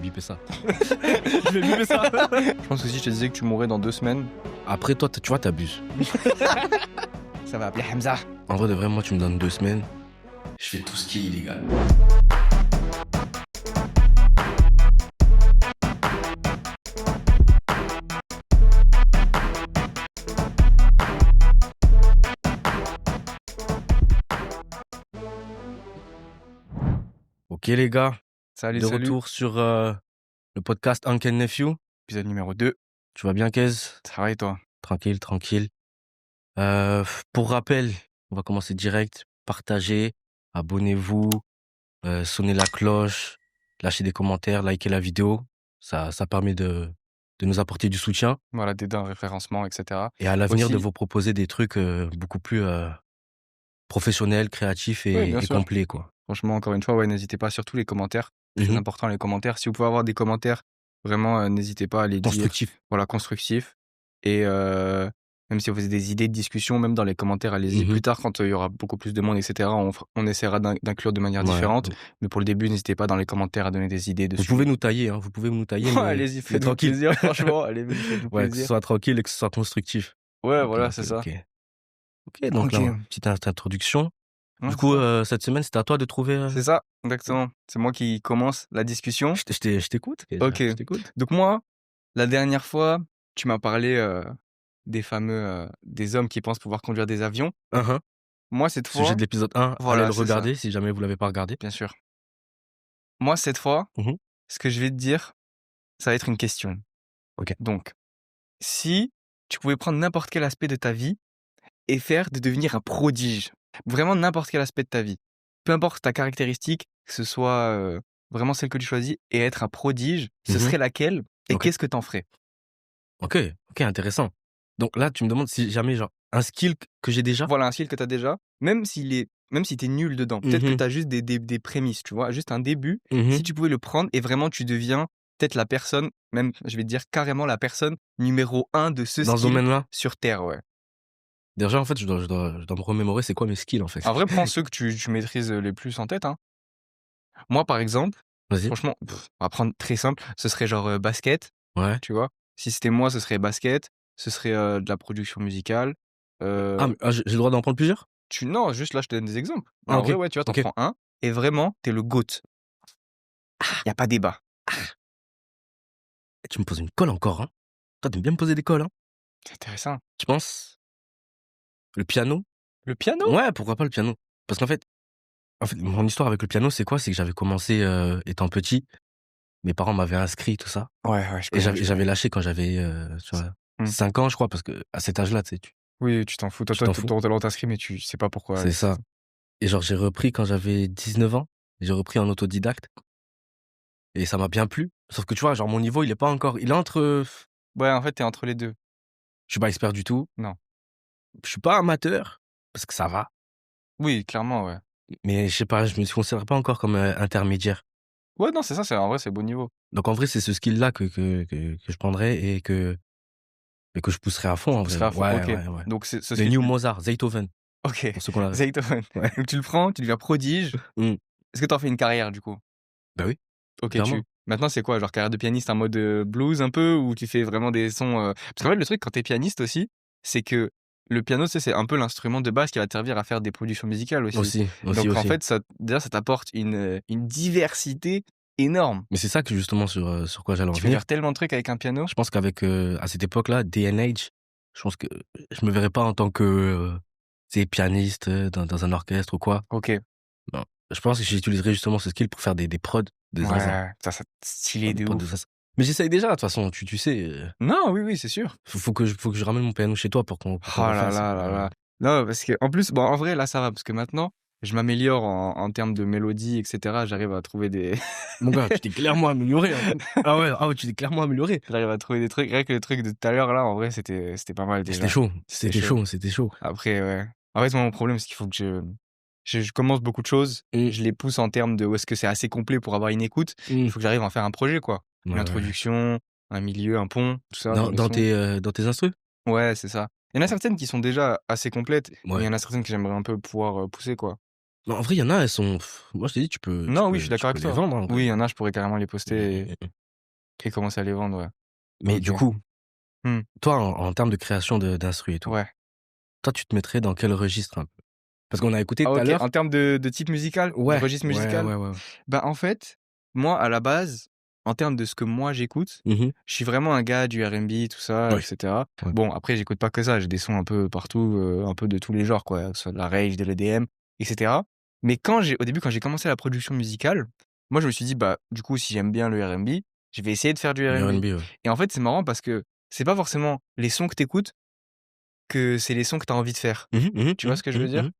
biper ça. Je vais biper ça. Je pense que si je te disais que tu mourrais dans 2 semaines. Après, toi, tu vois, t'abuses. Ça va appeler Hamza. En vrai, de vrai, moi, tu me donnes 2 semaines. Je fais tout ce qui est illégal. Ok, les gars. Salut, De salut. retour sur le podcast Uncle Nephew. Épisode numéro 2. Tu vas bien, Kez? Ça va et toi? Tranquille, tranquille. Pour rappel, on va commencer direct. Partagez, abonnez-vous, sonnez la cloche, lâchez des commentaires, likez la vidéo. Ça permet de nous apporter du soutien. Voilà, d'aider un référencement, etc. Et à l'avenir, Aussi- de vous proposer des trucs beaucoup plus professionnels, créatifs Oui, et bien sûr. complets, quoi. Franchement, encore une fois, ouais, n'hésitez pas, surtout les commentaires. Très Mhm. important, les commentaires. Si vous pouvez avoir des commentaires, vraiment, n'hésitez pas à les dire. Constructif. Voilà, constructifs. Et même si vous avez des idées de discussion, même dans les commentaires, allez-y. Mhm. Plus tard, quand il y aura beaucoup plus de monde, etc., on essaiera d'inclure de manière Ouais. différente. Mais pour le début, n'hésitez pas dans les commentaires à donner des idées dessus. Vous pouvez nous tailler, hein. Vous pouvez nous tailler, mais, Allez-y, mais faites-nous tranquille. plaisir, franchement. Allez, faites-nous Ouais, que ce plaisir. soit tranquille et que ce soit constructif. Ouais, Ok, voilà, ok, c'est ça. Ok, donc Ok. là, petite introduction. Ouais, Du coup, c'est ça. cette semaine, c'était à toi de trouver... C'est ça, exactement. C'est moi qui commence la discussion. Je t'écoute. Ok. Je t'écoute. Donc moi, la dernière fois, tu m'as parlé des fameux des hommes qui pensent pouvoir conduire des avions. Uh-huh. Moi, cette fois, Sujet de l'épisode 1, voilà, allez le c'est ça. regarder si jamais vous l'avez pas regardé. Bien sûr. Moi, cette fois, Mhm. ce que je vais te dire, ça va être une question. Ok. Donc, si tu pouvais prendre n'importe quel aspect de ta vie et faire de devenir un prodige, vraiment n'importe quel aspect de ta vie, peu importe ta caractéristique, que ce soit vraiment celle que tu choisis, et être un prodige, ce Mhm. serait laquelle et Ok. qu'est-ce que t'en ferais? Ok, intéressant. Donc là, tu me demandes si jamais, genre, un skill que j'ai déjà. Voilà un skill que tu as déjà, même si t'es nul dedans, peut-être que Mhm. tu as juste des prémices, tu vois, juste un début. Mhm. Si tu pouvais le prendre et vraiment tu deviens peut-être la personne, même je vais te dire carrément la personne numéro 1 de ce Dans ce skill domaine-là. sur Terre, ouais. Déjà, en fait, je dois me remémorer c'est quoi mes skills, en fait. En vrai, prends ceux que tu maîtrises les plus en tête, hein. Moi, par exemple, Vas-y. franchement, on va prendre très simple, ce serait genre basket, Ouais. tu vois. Si c'était moi, ce serait basket, ce serait de la production musicale. Ah, mais, j'ai le droit d'en prendre plusieurs? Non, juste là, je te donne des exemples. Mais Ah, en ok. vrai, ouais, tu vois, t'en Ok. prends un et vraiment, t'es le GOAT. Y a pas débat. Tu me poses une colle encore, hein. Toi, t'aimes bien me poser des colles, hein. C'est intéressant. Tu penses? Le piano? Le piano? Ouais, pourquoi pas le piano? Parce qu'en fait, mon histoire avec le piano, c'est quoi? C'est que j'avais commencé étant petit. Mes parents m'avaient inscrit, tout ça. Ouais, je Et connais, j'avais lâché quand j'avais tu vois, 5 ans, je crois, parce que à cet âge-là, tu sais, Oui, tu t'en fous. Toi, Tu t'en fous. ton talent t'inscrit, mais tu sais pas pourquoi. c'est ça. Et genre, j'ai repris quand j'avais 19 ans. J'ai repris en autodidacte. Et ça m'a bien plu. Sauf que tu vois, genre, mon niveau, il est pas encore. Il est entre. Ouais, en fait, t'es entre les deux. Je suis pas expert du tout. Non. Je suis pas amateur, parce que ça va. Oui, clairement, ouais. Mais je sais pas, je me considère pas encore comme intermédiaire. Ouais, non, c'est ça, en vrai, c'est beau niveau. Donc en vrai, c'est ce skill-là que je prendrais et que je pousserais à fond, en Tu vrai. seras à fond, Ouais, ok. ouais, ouais. Donc, ce Le New Mozart, Beethoven, Ok, pour ceux qu'on l'a. Zaytoven. Ouais. Donc, tu le prends, tu deviens prodige. Mm. Est-ce que t'en fais une carrière, du coup? Bah oui. Ok, Clairement. Maintenant, c'est quoi? Genre carrière de pianiste en mode blues un peu? Ou tu fais vraiment des sons... Parce qu'en fait, le truc, quand t'es pianiste aussi, c'est que le piano, tu sais, c'est un peu l'instrument de base qui va te servir à faire des productions musicales aussi. Aussi. Donc, en fait, ça t'apporte une diversité énorme. Mais c'est ça que justement sur quoi j'allais en Tu peux venir. faire tellement de trucs avec un piano. Je pense qu'avec à cette époque-là, day and age, je pense que je me verrais pas en tant que tu sais, pianiste dans un orchestre ou quoi. Ok. Non. Je pense que j'utiliserais justement ce skill pour faire des prods de zinzin. Ouais, ça stylé Des de prods ouf. de zinzin. Mais j'essaye déjà, de toute façon, tu sais. Non, oui, c'est sûr. Faut que je ramène mon piano chez toi pour qu'on Oh là refasse. là là là. Non, parce que en plus, bon, en vrai, là, ça va, parce que maintenant, je m'améliore en termes de mélodie, etc. J'arrive à trouver des... Mon gars, tu t'es clairement amélioré. Hein. Ah ouais, tu t'es clairement amélioré. J'arrive à trouver des trucs. Rien que le truc de tout à l'heure, là, en vrai, c'était pas mal déjà. C'était chaud. Après, ouais. En fait, moi, mon problème, c'est qu'il faut que je commence beaucoup de choses. Je les pousse en termes de où est-ce que c'est assez complet pour avoir une écoute. Il faut que j'arrive à en faire un projet, quoi. Ouais, Une introduction, un milieu, un pont, tout ça. Dans tes instrus. Ouais, c'est ça. Il y en a certaines qui sont déjà assez complètes, mais il Ouais. y en a certaines que j'aimerais un peu pouvoir pousser, quoi. Non, en vrai, il y en a, elles sont moi, je t'ai dit, tu Non, oui, je suis peux tu d'accord peux avec les toi. vendre, en vrai. Oui, il y en a, je pourrais carrément les Mmh mh, poster mmh mh. et commencer à les vendre, ouais. Mais OK. du coup, Mmh. toi, en termes de création d'instru et tout, Ouais. toi, tu te mettrais dans quel registre un peu? Parce qu'on a écouté Ah tout à OK, en l'heure termes de type musical, de ouais, registre ouais, musical? ouais, ouais, ouais. Bah, en fait, moi, à la base, en termes de ce que moi j'écoute, Mmh mh. je suis vraiment un gars du R&B, tout ça, et Ouais, cetera. ouais. Bon, après, j'écoute pas que ça, j'ai des sons un peu partout, un peu de tous les genres, quoi, que ce soit de la rage, de l'EDM, et cetera. Mais au début, quand j'ai commencé la production musicale, moi, je me suis dit: «Bah, du coup, si j'aime bien le R&B, je vais essayer de faire du Du R&B», R&B, ouais. et en fait, c'est marrant parce que c'est pas forcément les sons que t'écoutes que c'est les sons que t'as envie de faire. Mmh mh, mmh mh, Tu vois mmh ce que je mh, veux mmh dire? mh.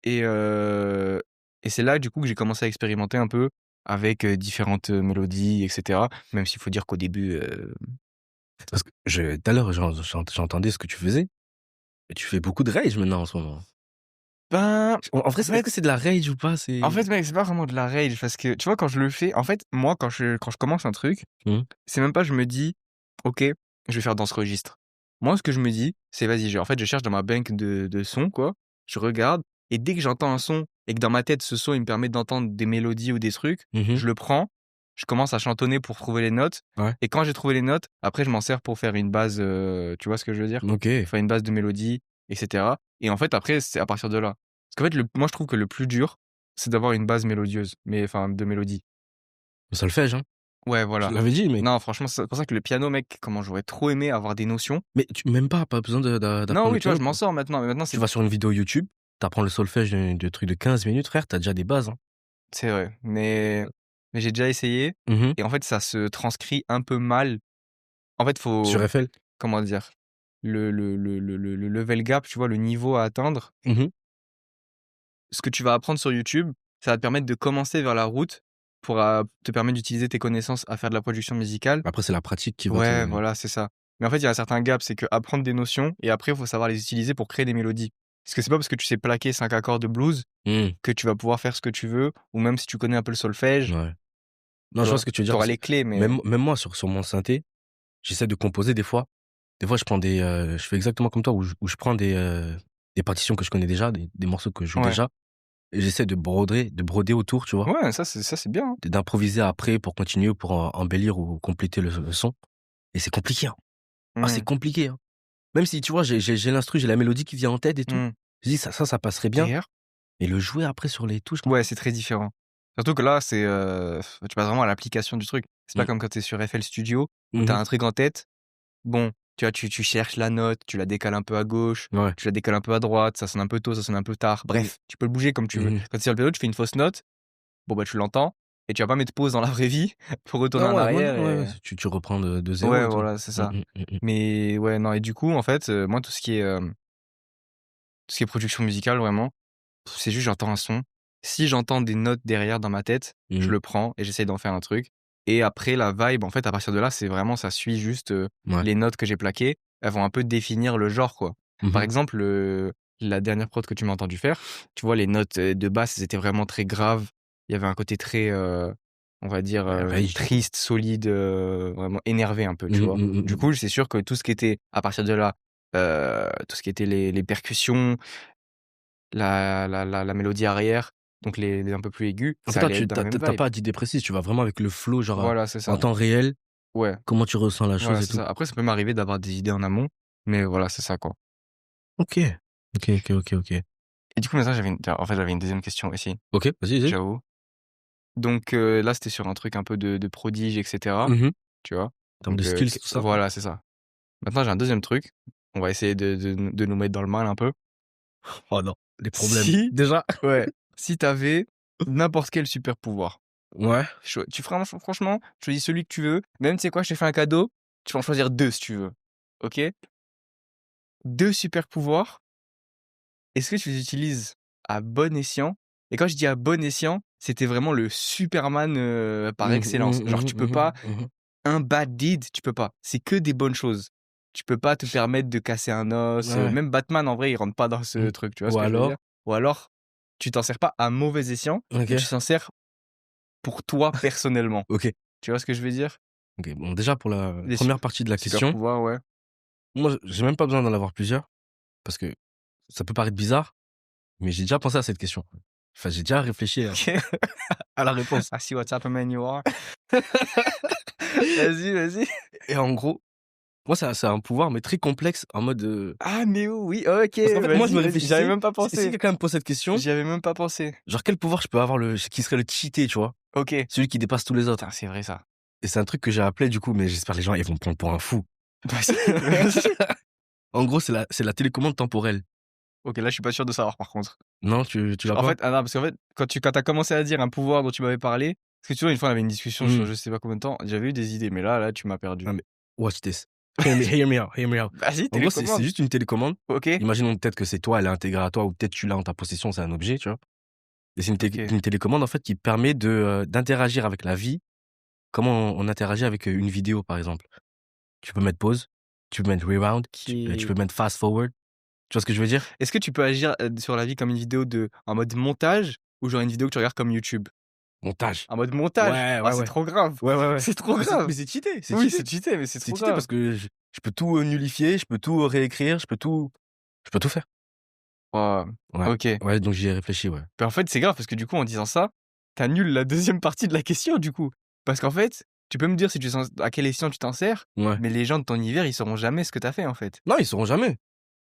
Et heu et c'est là, du coup, que j'ai commencé à expérimenter un peu avec, différentes, mélodies et cetera. Même s'il faut dire qu'au début, Parce que tout à l'heure, j'entendais ce que tu faisais et tu fais beaucoup de rage maintenant en ce moment. ben, En vrai, en est-ce que fait c'est de la rage ou pas? en C'est fait, mec, c'est pas vraiment de la rage parce que, tu vois, quand je le fais en fait, moi, quand je commence un truc, mmh, c'est même pas je me dis: «OK, je vais faire dans ce registre». Moi, ce que je me dis, c'est: «Vas-y», je cherche dans ma bank de sons, quoi, je regarde et dès que j'entends un son et que dans ma tête, ce son, il me permet d'entendre des mélodies ou des trucs, mmh mh, je le prends, je commence à chantonner pour trouver les notes ouais, et quand j'ai trouvé les notes, après je m'en sers pour faire une base, tu vois ce que je veux dire? OK. Faire une base de mélodie et cetera et en fait, après, c'est à partir de là. Parce qu'en fait, moi, je trouve que le plus dur, c'est d'avoir une base mélodieuse, mais enfin, de mélodie. Le solfège, hein? Ouais, Je te voilà. l'avais dit, mec. Non, franchement, c'est pour ça que le piano, mec, comment j'aurais trop aimé avoir des notions. Mais tu même pas besoin Non, d'apprendre le oui, tu vois, piano, je m'en quoi. sors maintenant, mais maintenant, Tu c'est vas sur une vidéo YouTube, tu apprends le solfège de trucs de 15 minutes, frère, tu as déjà des bases, hein. c'est vrai, mais j'ai déjà essayé Mmh mh. et en fait, ça se transcrit un peu mal. En fait, faut Sur FL? comment dire? Le level gap, tu vois, le niveau à atteindre, Mmh mh. ce que tu vas apprendre sur YouTube, ça va te permettre de commencer vers la route pour, te permettre d'utiliser tes connaissances à faire de la production musicale. Après, c'est la pratique qui va Ouais, te voilà, c'est ça. Mais en fait, il y a un certain gap, c'est qu'apprendre des notions et après, il faut savoir les utiliser pour créer des mélodies. Parce que c'est pas parce que tu sais plaquer 5 accords de blues mmh, que tu vas pouvoir faire ce que tu veux, ou même si tu connais un peu le solfège, ouais. Non, tu je vois vois? ce que tu veux Tu dire auras parce que les clés, mais même moi sur mon synthé, j'essaie de composer des fois. Des fois, je prends je fais exactement comme toi où je prends des partitions que je connais déjà, des morceaux que je joue ouais. déjà et j'essaie de broder autour, tu vois? Ouais, ça c'est bien, hein. D'improviser après pour continuer, pour embellir ou compléter le son et c'est compliqué, hein. Ah, c'est Mmh. compliqué, hein. Même si, tu vois, j'ai l'instru, j'ai la mélodie qui vient en tête et tout. Mmh. Je dis: Ça passerait bien», D'ailleurs mais le jouer après sur les touches ouais, c'est très différent. Surtout que là, tu passes vraiment à l'application du truc. C'est pas mmh. comme quand tu es sur FL Studio où Mmh tu as mh. un truc en tête. Bon, tu vois, tu cherches la note, tu la décales un peu à gauche, Ouais. tu la décales un peu à droite, ça sonne un peu tôt, ça sonne un peu tard. Mmh. Bref, tu peux le bouger comme tu veux. Mmh mh. Quand tu es sur le piano, tu fais une fausse note, bon, bah, tu l'entends et tu vas pas mettre pause dans la vraie vie pour retourner Non, en ouais, ouais, arrière non, ouais, ouais, et tu reprends de 0 ouais, et tout. voilà, c'est Mmh ça. mh, mmh mh. Mais ouais, non et du coup, en fait, moi, tout ce qui est production musicale, vraiment, c'est juste j'entends un son. Si j'entends des notes derrière dans ma tête, je Mmh. le prends et j'essaye d'en faire un truc et après la vibe, en fait, à partir de là, c'est vraiment ça suit juste, Ouais. les notes que j'ai plaquées. Elles vont un peu définir le genre, quoi. Mmh Par mh. exemple, la dernière prod que tu m'as entendu faire, tu vois, les notes, de basse, elles étaient vraiment très graves. Il y avait un côté très, on va dire, Ouais, rage, du coup. triste, solide, vraiment énervé un peu, tu Mmh mh, vois? mmh mh, Du mmh. coup, c'est sûr que tout ce qui était à partir de là, tout ce qui était les percussions, la mélodie arrière, donc les un peu plus aigus, En fait, ça toi, allait être dans la même tu as vibe. pas d'idée précise, tu vas vraiment avec le flow, genre, Voilà, c'est en ça. temps réel, Ouais, comment tu ressens la voilà, chose et c'est tout. ça. Après, ça peut m'arriver d'avoir des idées en amont, mais voilà, c'est ça, quoi. OK. OK, OK, OK, OK. Et du coup, maintenant, j'avais une deuxième question aussi, OK, vas-y, vas-y. j'avoue. Donc, là, c'était sur un truc un peu de prodige et cetera, Mmh mh. En tu vois? termes de Donc, skills, q tout ça. voilà, c'est ça. Maintenant, j'ai un deuxième truc. On va essayer de nous mettre dans le mal un peu. Oh non, les problèmes. Si Déjà? ouais, si t'avais n'importe quel super pouvoir, Ouais. tu franchement, choisis celui que tu veux. Même, tu sais quoi? Je t'ai fait un cadeau, tu peux en choisir 2 si tu veux. OK? 2 super pouvoirs. Est-ce que tu les utilises à bon escient? Et quand je dis à bon escient, c'était vraiment le Superman, par Mmh excellence. mh, Genre mmh tu mh, peux mmh mh, pas mmh mh. un bad deed, tu peux pas. C'est que des bonnes choses. Tu peux pas te permettre de casser un os, Ouais. même Batman en vrai, il rentre pas dans ce Mmh. truc, tu vois ce Ou que je veux dire? alors Ou alors, tu t'en sers pas à mauvais escient, mais OK. tu t'en sers pour toi personnellement. OK. Tu vois ce que je veux dire? OK, bon, déjà pour la Les première partie de la super question, pouvoirs, ouais. moi, j'ai même pas besoin d'en avoir plusieurs parce que ça peut paraître bizarre, mais j'ai déjà pensé à cette question. Enfin, j'ai déjà réfléchi à la réponse. I see what type of man you are. Vas-y, vas-y. Et en gros, moi, c'est un pouvoir, mais très complexe, en mode, Ah, mais oui, OK, parce qu'en fait, moi, je vas-y, me vas-y. J'y avais réfléchissais, même pas si pensé. quelqu'un me pose cette question, J'y avais même pas pensé. genre, quel pouvoir je peux avoir qui serait le cheaté, tu vois? OK. Celui qui dépasse tous les autres. Putain, c'est vrai ça. Et c'est un truc que j'ai appelé, du coup, mais j'espère les gens, ils vont me prendre pour un fou. Vas-y, vas-y. En gros, c'est la télécommande temporelle. OK, là, je suis pas sûr de savoir par contre. Non, tu l'as En pas? fait, ah non, parce qu'en fait, quand tu as commencé à dire un pouvoir dont tu m'avais parlé, parce que tu vois, une fois, on avait une discussion sur Mmh. je sais pas combien de temps, j'avais eu des idées, mais là, tu m'as perdu. Ah mais watch this. Hear me out. Vas-y, En gros, c'est télécommande. juste une télécommande. OK. Imaginons peut-être que c'est toi, elle est intégrée à toi ou peut-être tu l'as en ta possession, c'est un objet, tu vois? Et c'est OK. une télécommande, en fait, qui permet d'interagir avec la vie, comment on interagit avec, une vidéo, par exemple. Tu peux mettre pause, tu peux mettre rewound, tu Qui peux mettre fast forward. Tu vois ce que je veux dire? Est-ce que tu peux agir, sur la vie comme une vidéo en mode montage ou genre une vidéo que tu regardes comme YouTube? Montage. En mode montage? Ouais, Ah, ouais, c'est ouais. trop grave! Ouais, ouais, ouais. C'est trop Mais grave! c'est cheaté, c'est Oui, cheaté. c'est cheaté, mais c'est C'est trop cheaté grave. parce que je peux tout, nullifier, je peux tout réécrire, je peux tout faire. Waouh, Ouais. OK. Ouais, donc j'y ai réfléchi, ouais. Mais en fait, c'est grave parce que du coup, en disant ça, tu annules la deuxième partie de la question du coup. Parce qu'en fait, tu peux me dire si tu sens à quelle escient tu t'en sers, Ouais. mais les gens de ton univers, ils sauront jamais ce que tu as fait en fait. Non, ils sauront jamais.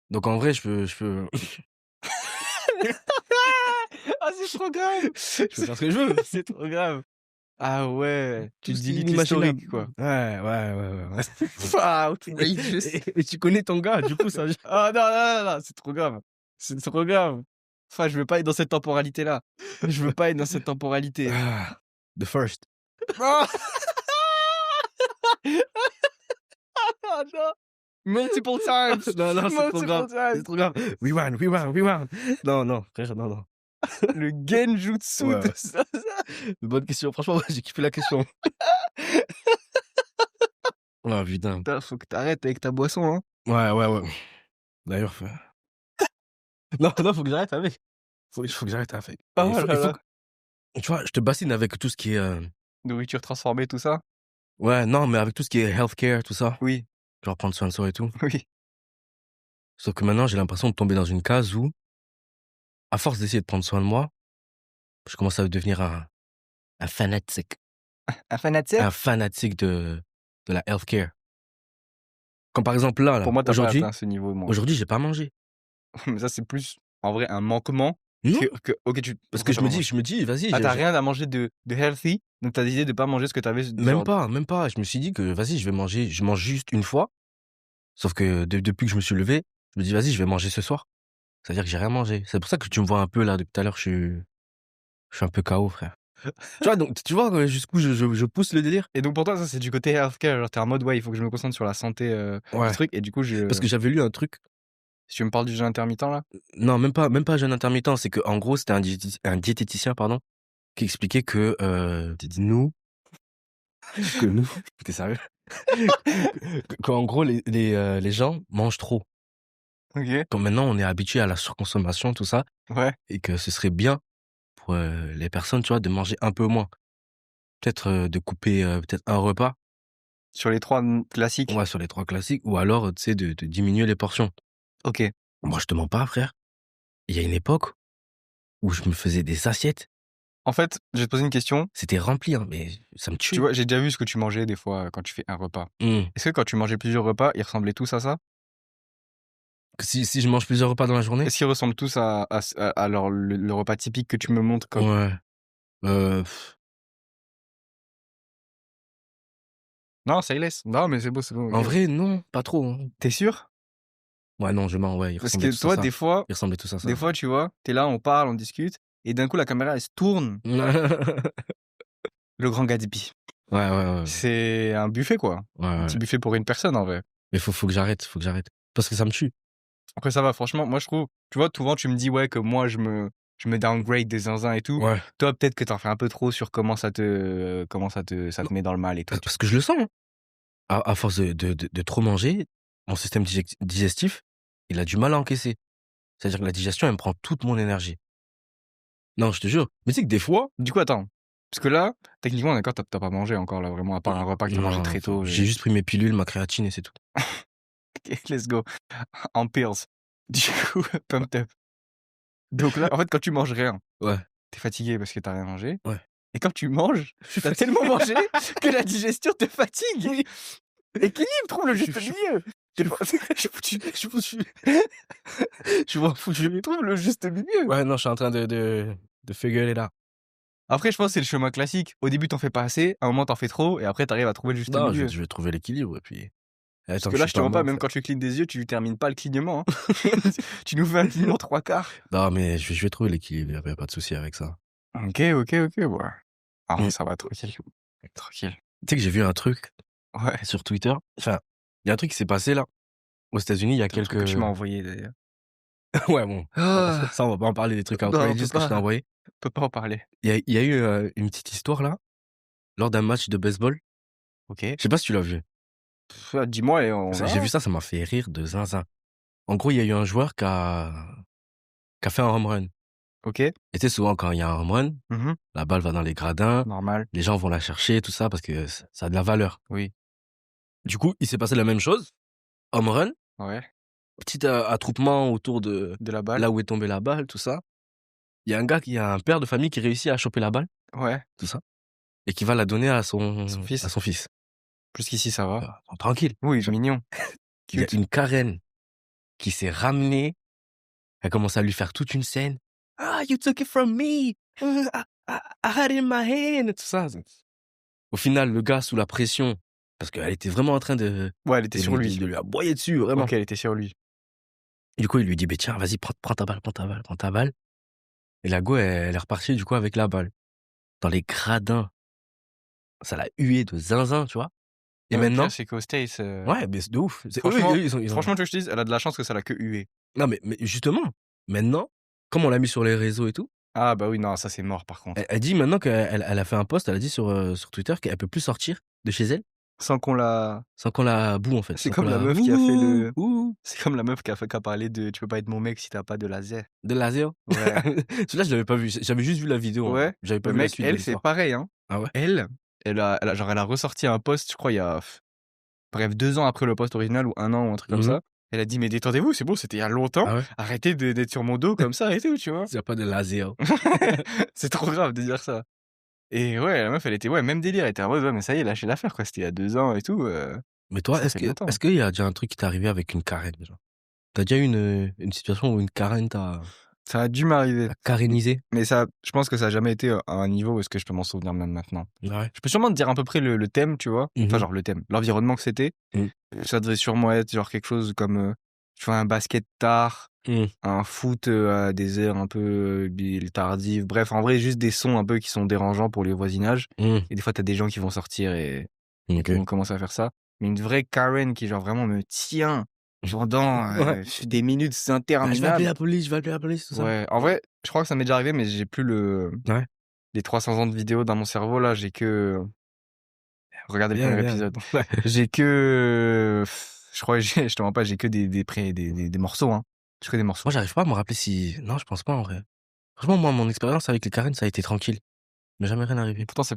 Donc en vrai, je peux Ah, c'est trop grave! je peux faire ce que je veux. C'est trop grave. Ah ouais, tu Tout te ce qui est deletes inimaginable. l'historique quoi. Ouais, ouais, ouais, ouais, ouais. Ah, outrageous. Et tu connais ton gars, du coup, ça Ah non, non, non, non, c'est trop grave. C'est trop grave. Enfin, je veux pas être dans cette temporalité-là. Je veux pas être dans cette temporalité. Ah, the first. Ah! Ah non! Multiple times! Non, non, c'est trop grave. Multiple C'est times! trop grave. Rewind. Non, non, frère, non, non. Le genjutsu Ouais, de ouais. ça. Bonne question. Franchement, ouais, j'ai kiffé la question. Oh putain. Putain, faut que t'arrêtes avec ta boisson, hein. Ouais, ouais, ouais. D'ailleurs, non, non, faut que j'arrête avec. Faut que j'arrête avec. Oh Il là faut là. que tu vois, je te bassine avec tout ce qui est, Nourriture transformée, tout ça? ouais, non, mais avec tout ce qui est healthcare, tout ça, Oui, genre prendre soin de soi et tout. oui. Sauf que maintenant, j'ai l'impression de tomber dans une case où, à force d'essayer de prendre soin de moi, je commence à devenir un fanatique. Un fanatique? Un fanatique de la healthcare. Comme par exemple là, Pour moi, tu as pas aujourd'hui, atteint ce niveau, moi. j'ai pas mangé. Mais ça, c'est plus, en vrai, un manquement Non, OK, parce pourquoi que tu as pas mangé? je me dis: «Vas-y, Ah, tu as j'ai» rien à manger de healthy, donc tu as décidé de pas manger ce que tu avais genre même pas. Je me suis dit que: «Vas-y, je vais manger». Je mange juste une fois, sauf que depuis que je me suis levé, je me dis: «Vas-y, je vais manger ce soir». C'est-à-dire que j'ai rien mangé. C'est pour ça que tu me vois un peu là, depuis tout à l'heure, je suis un peu KO, frère. Tu vois, donc tu vois, jusqu'où je pousse le délire? et donc pour toi, ça, c'est du côté healthcare, genre tu es en mode: «Ouais, il faut que je me concentre sur la santé, du Ouais, truc» et du coup, parce que j'avais lu un truc. si tu me parles du jeûne intermittent, là? Non, même pas jeûne intermittent, c'est qu'en gros, c'était un diététicien, pardon, qui expliquait que, nous que nous tu sérieux? Qu'en gros, les gens mangent trop. OK, Comme maintenant, on est habitué à la surconsommation, tout ça, ouais. et que ce serait bien pour, les personnes, tu vois, de manger un peu moins. Peut-être, de couper, peut-être un repas, Sur les 3 classiques? ouais, sur les 3 classiques ou alors, tu sais, de diminuer les portions. OK. Moi, je te mens pas, frère. Il y a une époque où je me faisais des assiettes, En fait, je vais te poser une question. c'était rempli, hein, mais ça me Tu tuait. vois, j'ai déjà vu ce que tu mangeais des fois, quand tu fais un repas. Mmh. Est-ce que quand tu mangeais plusieurs repas, ils ressemblaient tous à ça? Que si je mange plusieurs repas dans la journée? Est-ce qu'ils ressemblent tous à leur le repas typique que tu me montres quand Ouais, heu, non, ça y laisse. Non, mais c'est bon, en OK. vrai, non, pas trop, hein. Tu es sûr? Ouais, non, je mens, ouais, ils Parce ressemblaient que tous à toi, ça. des fois Ils ressemblaient tous à ça, des fois, tu vois, tu es là, on parle, on discute et d'un coup, la caméra, elle se tourne. ouais. Le Grand Gatsby. Ouais, ouais, ouais, C'est un buffet, quoi. ouais, Un ouais. petit buffet pour une personne, en vrai. Mais faut que j'arrête, parce que ça me tue. Après, ça va, franchement, moi, je trouve, tu vois, souvent, tu me dis, ouais, que moi, je me downgrade des zinzins et tout. Ouais, Toi, peut-être que t'en fais un peu trop sur ça te met dans le mal et tout. parce que je le sens, hein. À force de trop manger, mon système digestif, il a du mal à encaisser. C'est-à-dire que la digestion, elle me prend toute mon énergie. Non, je te jure. Mais tu sais que des fois, Du coup, attends. Parce que là, techniquement, d'accord, t'as pas mangé encore, là, vraiment, à part un repas que t'as mangé non, très enfin, tôt. j'ai juste pris mes pilules, ma créatine et c'est tout. Ok, let's go. En pills. Du coup, pumped up. Donc là, en fait, quand tu manges rien, Ouais. tu es fatigué parce que tu as rien mangé Ouais. et quand tu manges, Je suis tu as fatigué. tellement mangé que la digestion te fatigue. Oui. Équilibre, trouve le Je suis juste je suis milieu. je suis je suis foutu, je suis foutu. Je suis vraiment foutu. Trouve le juste milieu. Ouais, non, je suis en train de figure it out. Après, je pense que c'est le chemin classique. Au début, t'en fais pas assez, à un moment, t'en fais trop et après, tu arrives à trouver le juste Non, milieu. je vais trouver l'équilibre et puis Parce tant que que je là, suis je te pas mens pas, mort, même ça quand tu clignes des yeux, tu termines pas le clignement, hein. Tu nous fais un clignement 3/4. non, mais je vais trouver l'équilibre, y a pas de souci avec ça. OK, OK, OK, ouais. Ah ouais, Mmh. ça va, tranquille. Tranquille. Tu sais que j'ai vu un truc Ouais, sur Twitter, enfin, il y a un truc qui s'est passé là, aux États-Unis il y a c'est le truc quelques que tu m'as envoyé d'ailleurs. ouais, bon, Ah! ça on va pas en parler des trucs Non, outrageous que je t'ai envoyés. on peut pas en parler. Il y a eu, une petite histoire là, lors d'un match de baseball. OK. Je sais pas si tu l'as vu? Dis-moi et on J'ai vu verra. ça m'a fait rire de zinzin. En gros, il y a eu un joueur qui a fait un home run. OK. Et tu sais, souvent, quand il y a un home run, Mmh. la balle va dans les gradins, Normal. les gens vont la chercher, tout ça, parce que ça a de la valeur. Oui. Du coup, il s'est passé la même chose. Home run, Ouais. petit attroupement autour de De la balle. là où est tombée la balle, tout ça. Il y a un père de famille qui réussit à choper la balle, Ouais. tout ça, et qui va la donner à Son fils. son fils. Jusqu'ici, ça va. Tranquille. Oui, mignon. Il y a Cute. une Karen qui s'est ramenée. Elle commence à lui faire toute une scène. Ah, you took it from me. I had it in my hand. Et tout ça. Au final, le gars, sous la pression, parce qu'elle était vraiment en train Ouais, elle était sur lui. de lui aboyer dessus, vraiment. OK, elle était sur lui. Et du coup, il lui dit, bah, tiens, vas-y, prends ta balle, prends ta balle, prends ta balle. Et la go, elle est repartie, du coup, avec la balle. Dans les gradins. Ça l'a hué de zinzin, tu vois. Et Non, mais le maintenant, pire, c'est qu'aux States, ouais, mais c'est de ouf. franchement, Eux, ils ont... franchement, tu veux que je te dise, elle a de la chance que ça l'a que hué. Non, mais justement, maintenant, comme on l'a mis sur les réseaux et tout, Ah bah oui, non, ça c'est mort par contre. elle dit maintenant elle a fait un post, elle a dit sur Twitter qu'elle peut plus sortir de chez elle Sans qu'on la sans qu'on la boue, en fait. c'est Sans qu'on comme la la meuf qui a fait ouh, le ouh, c'est comme la meuf qui a parlé de: «Tu peux pas être mon mec si tu as pas de laser». de laser. Ouais. Celui-là, je l'avais pas vu. J'avais juste vu la vidéo, en vrai. Ouais, J'avais pas le vu la mec, suite de elle, c'est l'histoire. pareil, hein. Ah ouais? Elle a ressorti un post, je crois, il y a bref, 2 ans après le post original ou 1 an ou un truc comme Mmh mh. ça. Elle a dit: «Mais détendez-vous, c'est bon, c'était il y a longtemps. Ah ouais? Arrêtez d'être sur mon dos comme ça et tout», tu vois? Il y a pas de laser. C'est trop grave de dire ça. Et ouais, la meuf, elle était ouais, même délire, elle était en mode: «Ouais, mais ça y est, lâchez l'affaire, quoi, c'était il y a 2 ans et tout, Mais toi, ça fait longtemps». est-ce qu'il y a déjà un truc qui t'est arrivé avec une Karen, genre? Tu as déjà eu une situation où une Karen Ça a dû m'arriver, t'a karenisé? mais ça je pense que ça a jamais été, à un niveau où est-ce que je peux m'en souvenir même maintenant. Ouais. Je peux sûrement te dire à peu près le thème, tu vois? Mmh Enfin, mh. genre le thème, l'environnement que c'était. Mmh. Ça devait sûrement être genre quelque chose comme, tu vois, un basket tard, Mmh. un foot, à des heures un peu, tardives. Bref, en vrai, juste des sons un peu qui sont dérangeants pour les voisinages Mmh. et des fois, tu as des gens qui vont sortir et qui OK. vont commencer à faire ça. Mais une vraie Karen qui genre vraiment me tient pendant, Ouais. des minutes Ah, je vais appeler interminables. la police, je vais appeler la police, tout ça. Ouais, en vrai, je crois que ça m'est déjà arrivé, mais j'ai plus Ouais. les 300 ans de vidéo dans mon cerveau là, j'ai que regardez le Bien, premier bien. épisode. Ouais. J'ai que je crois je te mens pas, j'ai que des morceaux, hein. J'ai que des morceaux. Moi, j'arrive pas à me rappeler si non, je pense pas, en vrai. Franchement, moi, mon expérience avec les Karen, ça a été tranquille. Il m'est jamais rien arrivé. Pourtant c'est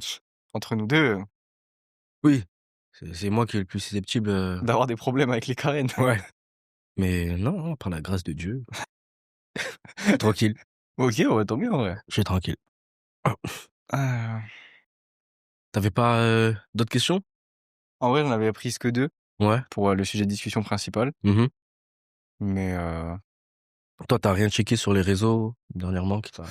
entre nous 2 Oui, c'est moi qui est le plus susceptible, d'avoir des problèmes avec les Karen. ouais. Mais non, non, par la grâce de Dieu, je suis tranquille, OK, ouais, tant mieux en vrai. je suis tranquille. Heu, Tu avais pas, d'autres questions? en vrai, j'en avais prise que 2 Ouais. pour, le sujet de discussion principal, Mmh mh. mais Toi, tu as rien checké sur les réseaux dernièrement qui t'a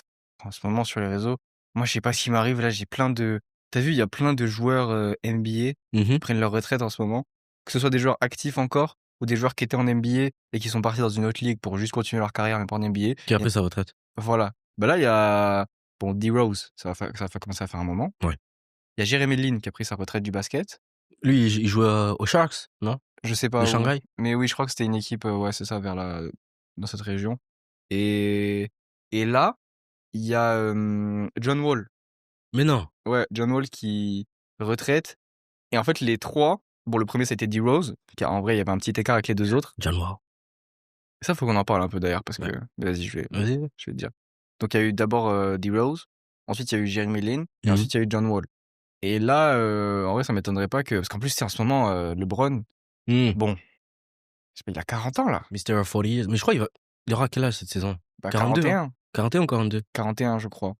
en ce moment sur les réseaux, moi je sais pas ce qui m'arrive là, j'ai plein de tu as vu, il y a plein de joueurs, NBA mmh qui mh. prennent leur retraite en ce moment. Que ce soit des joueurs actifs encore ou des joueurs qui étaient en NBA et qui sont partis dans une autre ligue pour juste continuer leur carrière mais pas en NBA. Qui a Il y a pris sa retraite. voilà. Bah là, il y a bon D-Rose, ça va commencer à faire un moment. Ouais. Il y a Jeremy Lin qui a pris sa retraite du basket. Lui, il joue, aux Sharks, non? Je sais De pas où, Shanghai? mais oui, je crois que c'était une équipe, ouais, c'est ça, vers la dans cette région et là, il y a, John Wall. Mais non, Ouais, John Wall qui retraite et en fait les 3 bon le premier c'était D-Rose, car en vrai il y avait un petit écart avec les 2 autres. John Wall. Ça faut qu'on en parle un peu d'ailleurs parce Ouais. que mais vas-y Vas-y. je vais te dire. Donc il y a eu d'abord, D-Rose, ensuite il y a eu Jeremy Lin et Mmh mh. ensuite il y a eu John Wall et là, en vrai ça m'étonnerait pas que parce qu'en plus c'est en ce moment, LeBron, Mmh. bon, je sais pas, il a 40 ans là. Mister of 40 years. Mais je crois il aura quel âge cette saison? Bah 42, hein? 41, 41 ou 42? 41 je crois.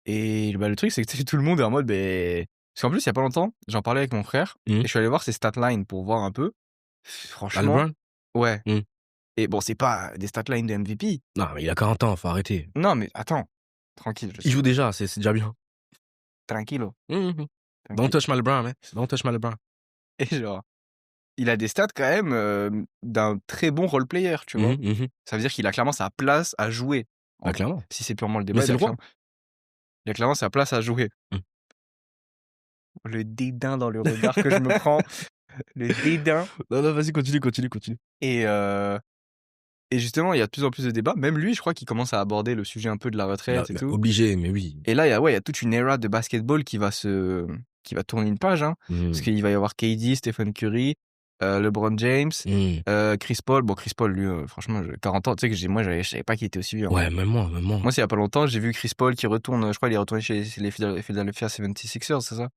Et bah, le truc, c'est que tu sais, tout le monde est en mode, parce qu'en plus, il y a pas longtemps, j'en parlais avec mon frère Mmh. et je suis allé voir ses stat lines pour voir un peu. Ah, Franchement, LeBron? ouais. Mmh. Et bon, c'est pas des stat lines de MVP. Non, mais il a 40 ans, faut arrêter. Non, mais attends, tranquille, Il joue déjà, c'est déjà bien. tranquillo, Mmh mh. Don't tranquille. touch my LeBron, man. Don't touch my LeBron. Et genre, il a des stats quand même d'un très bon role player, tu vois. Mmh. Ça veut dire qu'il a clairement sa place à jouer. Bah, clairement. Si c'est purement le Mais débat, c'est le roi. il a clairement sa place à jouer. Mmh. Le dédain dans le regard que je me prends, le dédain. Non, non, vas-y, continue. Et justement, il y a de plus en plus de débats. Même lui, je crois qu'il commence à aborder le sujet un peu de la retraite et Mais tout. obligé, mais oui. Et là, il y a toute une era de basketball qui va tourner une page, hein. Parce Mmh. qu'il va y avoir KD, Stephen Curry, LeBron James, Mmh. Chris Paul. Bon, Chris Paul, lui, franchement, 40 ans, tu sais que je savais pas qu'il était aussi vieux, hein. Ouais, même moi. Moi, c'est il y a pas longtemps, j'ai vu Chris Paul qui retourne, je crois il est retourné chez les Philadelphia 76ers, c'est ça?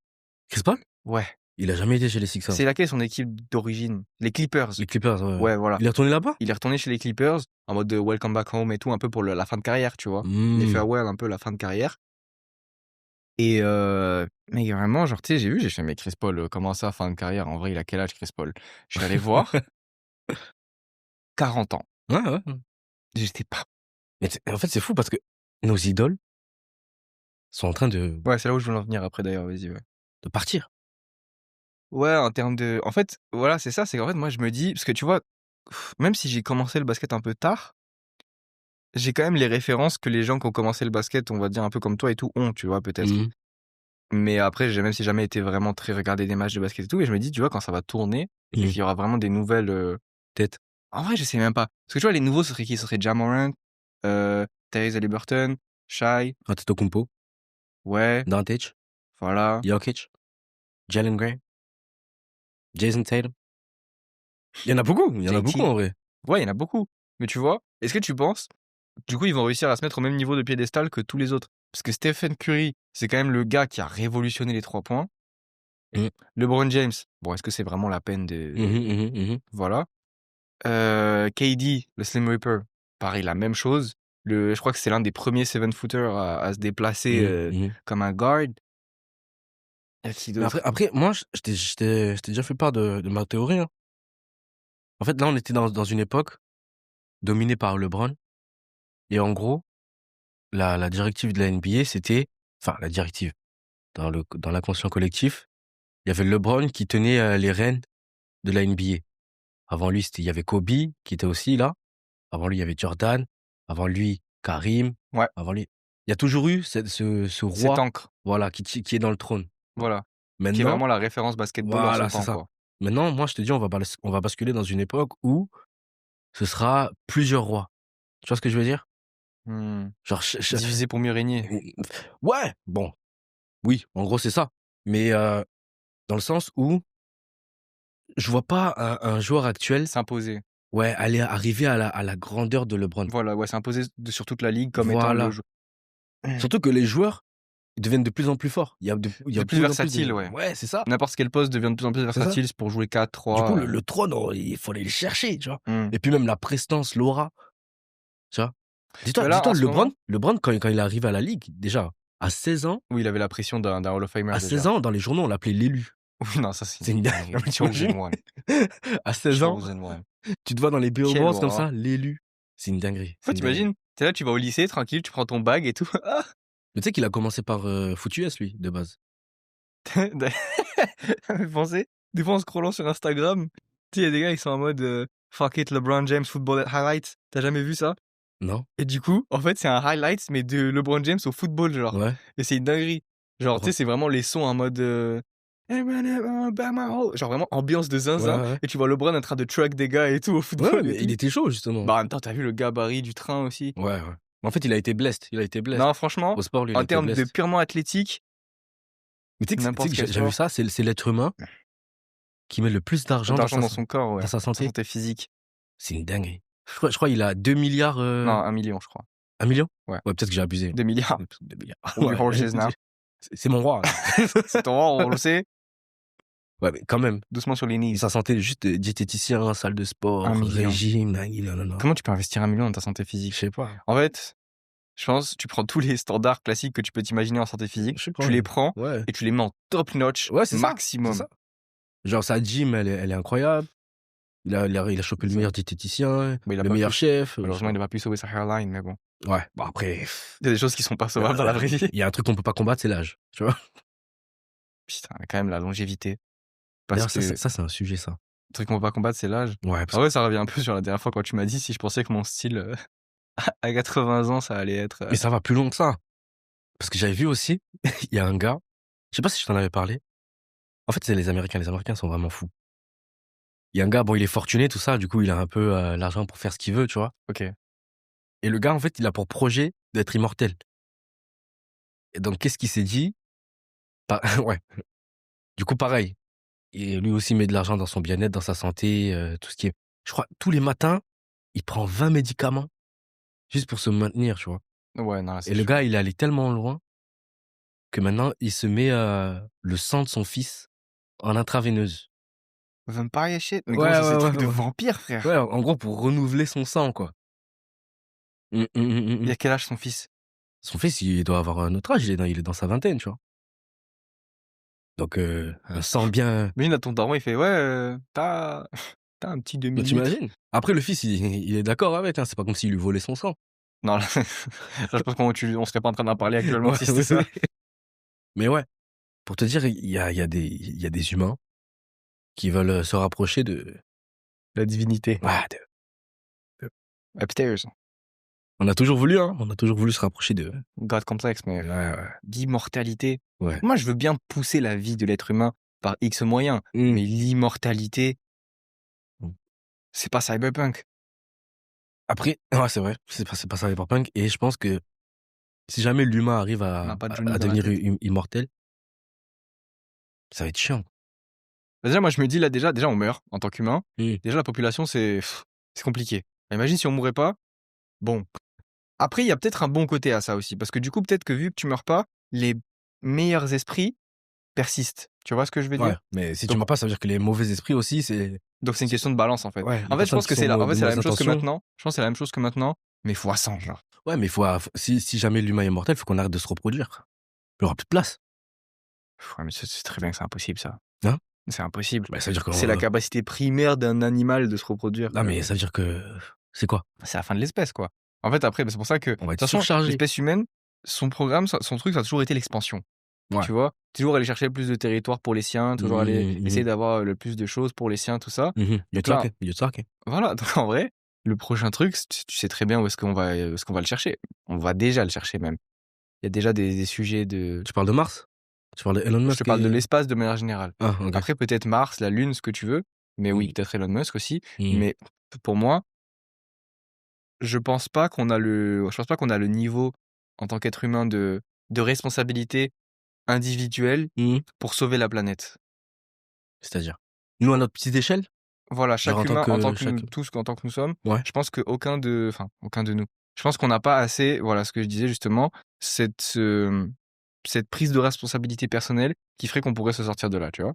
Chris Paul? Ouais. Il a jamais été chez les Sixers. C'est laquelle son équipe d'origine? Les Clippers. Les Clippers, ouais. Ouais, voilà. Il est retourné là-bas? Il est retourné chez les Clippers en mode de welcome back home et tout, un peu pour la fin de carrière, tu vois. Les Mmh. farewell, un peu la fin de carrière. Et mais vraiment, genre, tu sais, j'ai fait, mais Chris Paul, comment ça, fin de carrière? En vrai, il a quel âge, Chris Paul? Je suis allé voir, 40 ans. Ouais. J'étais pas. Mais en fait, c'est fou parce que nos idoles sont en train de Ouais, c'est là où je voulais en venir après, d'ailleurs, vas-y, ouais. partir. Ouais, en termes de. En fait, voilà, c'est ça, c'est qu'en fait, moi, je me dis, parce que tu vois, même si j'ai commencé le basket un peu tard, j'ai quand même les références que les gens qui ont commencé le basket, on va dire un peu comme toi et tout, ont, tu vois, peut-être. Mmh. Mais après, même si j'ai jamais été vraiment très regardé des matchs de basket et tout, et je me dis, tu vois, quand ça va tourner et Mmh. qu'il y aura vraiment des nouvelles Tête. en vrai, je sais même pas. Parce que tu vois, les nouveaux, ce serait qui? Ce serait Ja Morant, Tyrese Haliburton, Shai, Antetokounmpo, ouais, Doncic, voilà. Jokic, Jalen Green, Jason Tatum. Il y en a beaucoup JT. en vrai. Ouais, il y en a beaucoup. Mais tu vois, est-ce que tu penses, du coup, ils vont réussir à se mettre au même niveau de piédestal que tous les autres? Parce que Stephen Curry, c'est quand même le gars qui a révolutionné les 3 points. Mmh. LeBron James, bon, est-ce que c'est vraiment la peine de. Mmh. Voilà. KD, le Slim Reaper, pareil, la même chose. Je crois que c'est l'un des premiers 7-footers à se déplacer Mmh. comme un guard. Et qui Mais d'autre? après moi, je t'ai déjà fait part de ma théorie, hein. En fait, là, on était dans une époque dominée par LeBron et en gros, la directive de la NBA, c'était enfin, la directive, dans l'inconscient collectif, il y avait LeBron qui tenait, les rênes de la NBA. Avant lui, il y avait Kobe qui était aussi là. Avant lui, il y avait Jordan. Avant lui, Karim. Ouais, Avant lui, il y a toujours eu ce cette roi, encre, voilà, qui est dans le trône. voilà, qui est Maintenant, vraiment la référence basketball dans son voilà, c'est temps, ça. quoi. Maintenant, moi, je te dis, on va basculer dans une époque où ce sera plusieurs rois. Tu vois ce que je veux dire? Mmh. Genre, Diviser pour mieux régner. ouais, bon, oui, en gros, c'est ça. Mais dans le sens où je vois pas un joueur actuel, S'imposer. ouais, arriver à la grandeur de LeBron. Voilà, ouais, s'imposer sur toute la ligue comme étant le Voilà. jeu. Surtout que les joueurs, ils deviennent de plus en plus forts. Il y a De de plus plus en plus versatile, ouais. ouais, c'est ça. N'importe quel poste devient de plus en plus C'est ça. versatile pour jouer 4, Du coup, 3. le trône, il faut aller le chercher, tu vois? Mmh. Et puis même la prestance, l'aura, tu vois? Mais là, en ce moment, LeBron, quand il est arrivé à la ligue, déjà, à 16 ans, oui, il avait la pression d'un Hall of Famer déjà. dans les journaux, on l'appelait l'élu. Oui, non, ça C'est une dinguerie. dingue. Chosen one. À 16 ans, Chosen one. tu te vois dans les Quelle billboards comme aura. ça, l'élu. C'est une dinguerie. Ouais, t'imagines, t'es là, tu vas au lycée, tranquille, tu prends ton bag et tout. Ah. Mais tu sais qu'il a commencé par Foot US, lui, de base. Ça me fait penser, des fois en scrollant sur Instagram, tu sais, il y a des gars, ils sont en mode fuck it, LeBron James football highlights. T'as jamais vu ça? Non? Et du coup, en fait, c'est un highlights, mais de LeBron James au football, genre. Ouais. Et c'est une dinguerie. Genre, tu sais, Ouais. c'est vraiment les sons en mode. Genre vraiment ambiance de zinzin. Ouais. Et tu vois LeBron en train de track des gars et tout au football. Ouais, et mais tout. il était chaud, justement. Bah, en même temps, t'as vu le gabarit du train aussi. Ouais. En fait, il a été blessed. Non, franchement, Au sport, lui, il a en été termes de blessed. purement athlétique, Mais tu sais n'importe que quel j'ai vu sport. ça, c'est l'être humain qui met le plus d'argent D'argent dans son corps, ouais. dans sa Sa santé. santé physique. C'est une dinguerie. Je crois il a 2 milliards, Non, 1 million, je crois. 1 million? Ouais. Ouais, peut-être que j'ai abusé. 2 milliards. 2 milliards. All your horses now. C'est mon roi. C'est ton roi, on le sait. Ouais, mais quand même. Doucement sur les knees. Sa santé, juste diététicien, salle de sport, 1 million. régime, non. Comment tu peux investir 1 million dans ta santé Je physique? sais pas. En fait, Je pense, tu prends tous les standards classiques que tu peux t'imaginer en santé physique, Je sais pas, tu les prends ouais. et tu les mets en top notch Ouais, c'est maximum. ça. Genre sa gym, elle est incroyable. Il a chopé le C'est ça. meilleur diététicien, Mais il a le pas meilleur pu chef, je sais malheureusement, pas. il a pas pu sauver sa hairline, mais bon. Ouais, bon après, Il y a des choses qui sont pas sauvables dans la vraie vie. il y a un truc qu'on peut pas combattre, c'est l'âge, tu vois? Putain, quand même la longévité. Parce D'ailleurs, ça, que c'est ça, c'est un sujet, ça. le truc qu'on peut pas combattre, c'est l'âge. Ouais, parce Ah que ouais, ça revient un peu sur la dernière fois quand tu m'as dit si je pensais que mon style, à 80 ans, ça allait être, mais ça va plus loin que ça. Parce que j'avais vu aussi, il y a un gars, je sais pas si je t'en avais parlé. En fait, c'est les Américains sont vraiment fous. Il y a un gars, bon, il est fortuné, tout ça, du coup, il a un peu, l'argent pour faire ce qu'il veut, tu vois? OK. Et le gars, en fait, il a pour projet d'être immortel. Et donc qu'est-ce qu'il s'est dit? Pas ouais, du coup, pareil, et lui aussi met de l'argent dans son bien-être, dans sa santé, tout ce qui est je crois tous les matins, il prend 20 médicaments juste pour se maintenir, tu vois? Ouais, non, là, Et c'est le chaud. gars, il est allé tellement loin que maintenant, il se met, le sang de son fils en intraveineuse. Vampire shit? Mais gros, Ouais, ça, c'est ouais, des ouais, trucs de ouais. vampire, Ouais, frère. en gros, pour renouveler son sang, quoi. Il Mmh. a quel âge son fils? Son fils, il doit avoir un autre âge, il est dans sa vingtaine, tu vois? Donc un sang bien Imagine, à ton daron, il fait: «Ouais, tu as un petit bah, 2000 litres?» tu Après le fils, il est d'accord avec, hein, c'est pas comme s'il lui volait son sang. Non, là, là, je pense on serait pas en train d'en parler actuellement Ouais, si c'était oui, ça. oui. Mais ouais, pour te dire, il y a des humains qui veulent, se rapprocher de La divinité. ouais, Upstairs. on a toujours voulu se rapprocher de God complexe, mais ouais, l'immortalité. ouais. Moi, je veux bien pousser la vie de l'être humain par X moyens, Mmh. mais l'immortalité, Mmh. c'est pas cyberpunk. Après ouais, c'est vrai, c'est pas cyberpunk et je pense que si jamais l'humain arrive On n'a à pas de à Johnny à dans la devenir tête. immortel, ça va être chiant. Bah, déjà, moi, je me dis là, déjà, on meurt en tant qu'humain. Mmh. Déjà, la population, c'est compliqué. Imagine si on mourait pas. Bon. Après, il y a peut-être un bon côté à ça aussi, parce que du coup, peut-être que vu que tu meurs pas, les meilleurs esprits persistent. Tu vois ce que je veux Ouais, dire? mais si tu Donc meurs pas, ça veut dire que les mauvais esprits aussi, donc c'est une c'est question de balance, en fait. ouais, les En fait, je personnes pense qui que c'est sont, la en fait, de c'est la mauvaises même chose que intentions. maintenant. Je pense que c'est la même chose que maintenant, mais fois 100, genre. Ouais, mais si jamais l'humain est mortel, faut qu'on arrête de se reproduire. Il y aura plus de place, Ouais, mais c'est très bien que c'est impossible, ça. hein? C'est impossible. Bah, ça veut dire C'est la qu'on capacité primaire d'un animal de se reproduire, non, mais ça veut dire que c'est quoi? c'est la fin de l'espèce, quoi. En fait, après, bah, c'est pour ça que, de On va toute être façon, surchargé. l'espèce humaine, son programme, son truc, ça a toujours été l'expansion. Ouais. Tu vois? Toujours aller chercher le plus de territoire pour les siens, toujours aller essayer Mmh. d'avoir le plus de choses pour les siens, tout ça. Il y a de Donc ça, là, OK, il y a de ça, OK. voilà, donc en vrai, le prochain truc, tu sais très bien où est-ce qu'on va le chercher. On va déjà le chercher même. Il y a déjà des sujets de Tu parles de Mars? Tu parles de Elon je te Musk parle de et l'espace de manière générale. ah OK. Après peut-être Mars, la Lune, ce que tu veux, mais oui, Mmh. peut-être Elon Musk aussi, Mmh. mais pour moi, je pense pas qu'on a le niveau en tant qu'être humain de responsabilité individuelle Mmh. pour sauver la planète. C'est-à-dire? Nous, à notre petite échelle? Voilà, Genre chaque en tant humain en tant que que nous chaque tous, en tant que nous sommes, ouais. je pense aucun de nous. Je pense qu'on n'a pas assez, voilà ce que je disais justement, cette prise de responsabilité personnelle qui ferait qu'on pourrait se sortir de là, tu vois?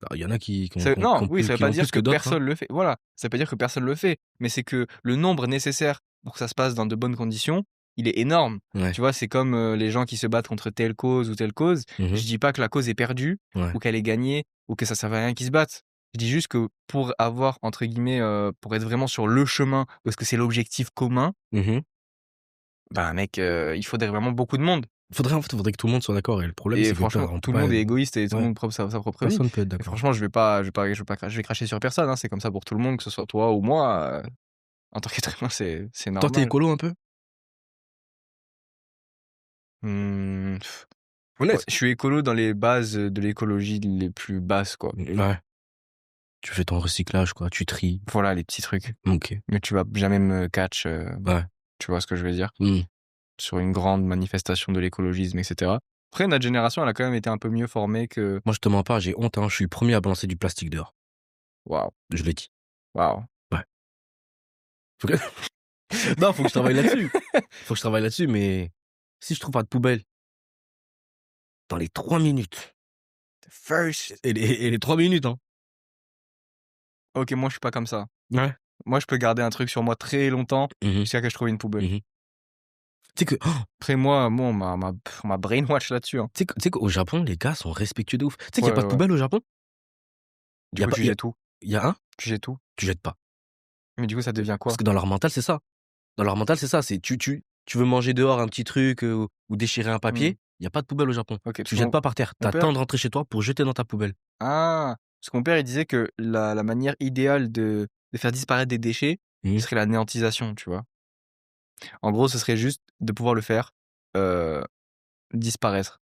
Alors il y en a qui ont Ça qui ont qui non, ont oui, plus ça veut qui pas ont dire plus que que d'autres, hein. personne le fait. Voilà, ça veut pas dire que personne le fait, mais c'est que le nombre nécessaire pour que ça se passe dans de bonnes conditions, il est énorme. Ouais. Tu vois? C'est comme, les gens qui se battent contre telle cause ou telle cause. Mmh. Je dis pas que la cause est perdue Ouais. ou qu'elle est gagnée ou que ça servait à rien qu'ils se battent. Je dis juste que pour avoir entre guillemets, pour être vraiment sur le chemin où est-ce que c'est l'objectif commun, Mmh. ben mec, il faudrait vraiment beaucoup de monde Faudrait que tout le monde soit d'accord et le problème, et c'est que franchement, on peut tout le pas monde est égoïste et tout le ouais, monde prend sa propre vie personne peut être et d'accord. franchement, je vais cracher sur personne, hein, c'est comme ça pour tout le monde, que ce soit toi ou moi, en tant qu'être humain, c'est Toi, tu es normal. écolo un peu? Mmh, ouais, Honnête? je suis écolo dans les bases, de l'écologie les plus basses, quoi. Ouais. Tu fais ton recyclage, quoi, tu tries. Voilà, les petits trucs. OK. Mais tu vas jamais me catch, Ouais. tu vois ce que je veux dire? Mmh. Sur une grande manifestation de l'écologisme et cetera. Après, notre génération, elle a quand même été un peu mieux formée que Moi, je te mens pas, j'ai honte, hein, je suis le 1er à balancer du plastique dehors. waouh, Je l'ai dit. waouh. Ouais. Faut que non, faut que je travaille là-dessus. Faut que je travaille là-dessus, mais si je trouve pas de poubelle dans les 3 minutes The first et les 3 minutes, hein. OK, moi, je suis pas comme ça. Ouais. Moi, je peux garder un truc sur moi très longtemps Mmh mh. jusqu'à ce que je trouve une poubelle. Mmh. Tu sais que, Après moi on m'a brainwash là-dessus, hein. tu sais qu'au Japon, les gars sont respectueux de ouf. Tu sais qu'il y Ouais, a pas ouais, de ouais. poubelle au Japon? Il Du y a coup, pas, tu jettes tout. il y a un, Tu jettes tout. tu jettes pas. Mais du coup, ça devient Parce quoi? que dans leur mental, c'est ça. Dans leur mental, c'est ça. C'est tu veux manger dehors un petit truc, ou déchirer un Mmh. papier, il y a pas de poubelle au Japon. OK, parce Tu que jettes pas par terre. Tu mon père attends de rentrer chez toi pour jeter dans ta poubelle. ah! Parce que mon père, il disait que la manière idéale de faire disparaître des déchets, ce Mmh. serait la néantisation, tu vois? En gros, ce serait juste de pouvoir le faire, heu, disparaître.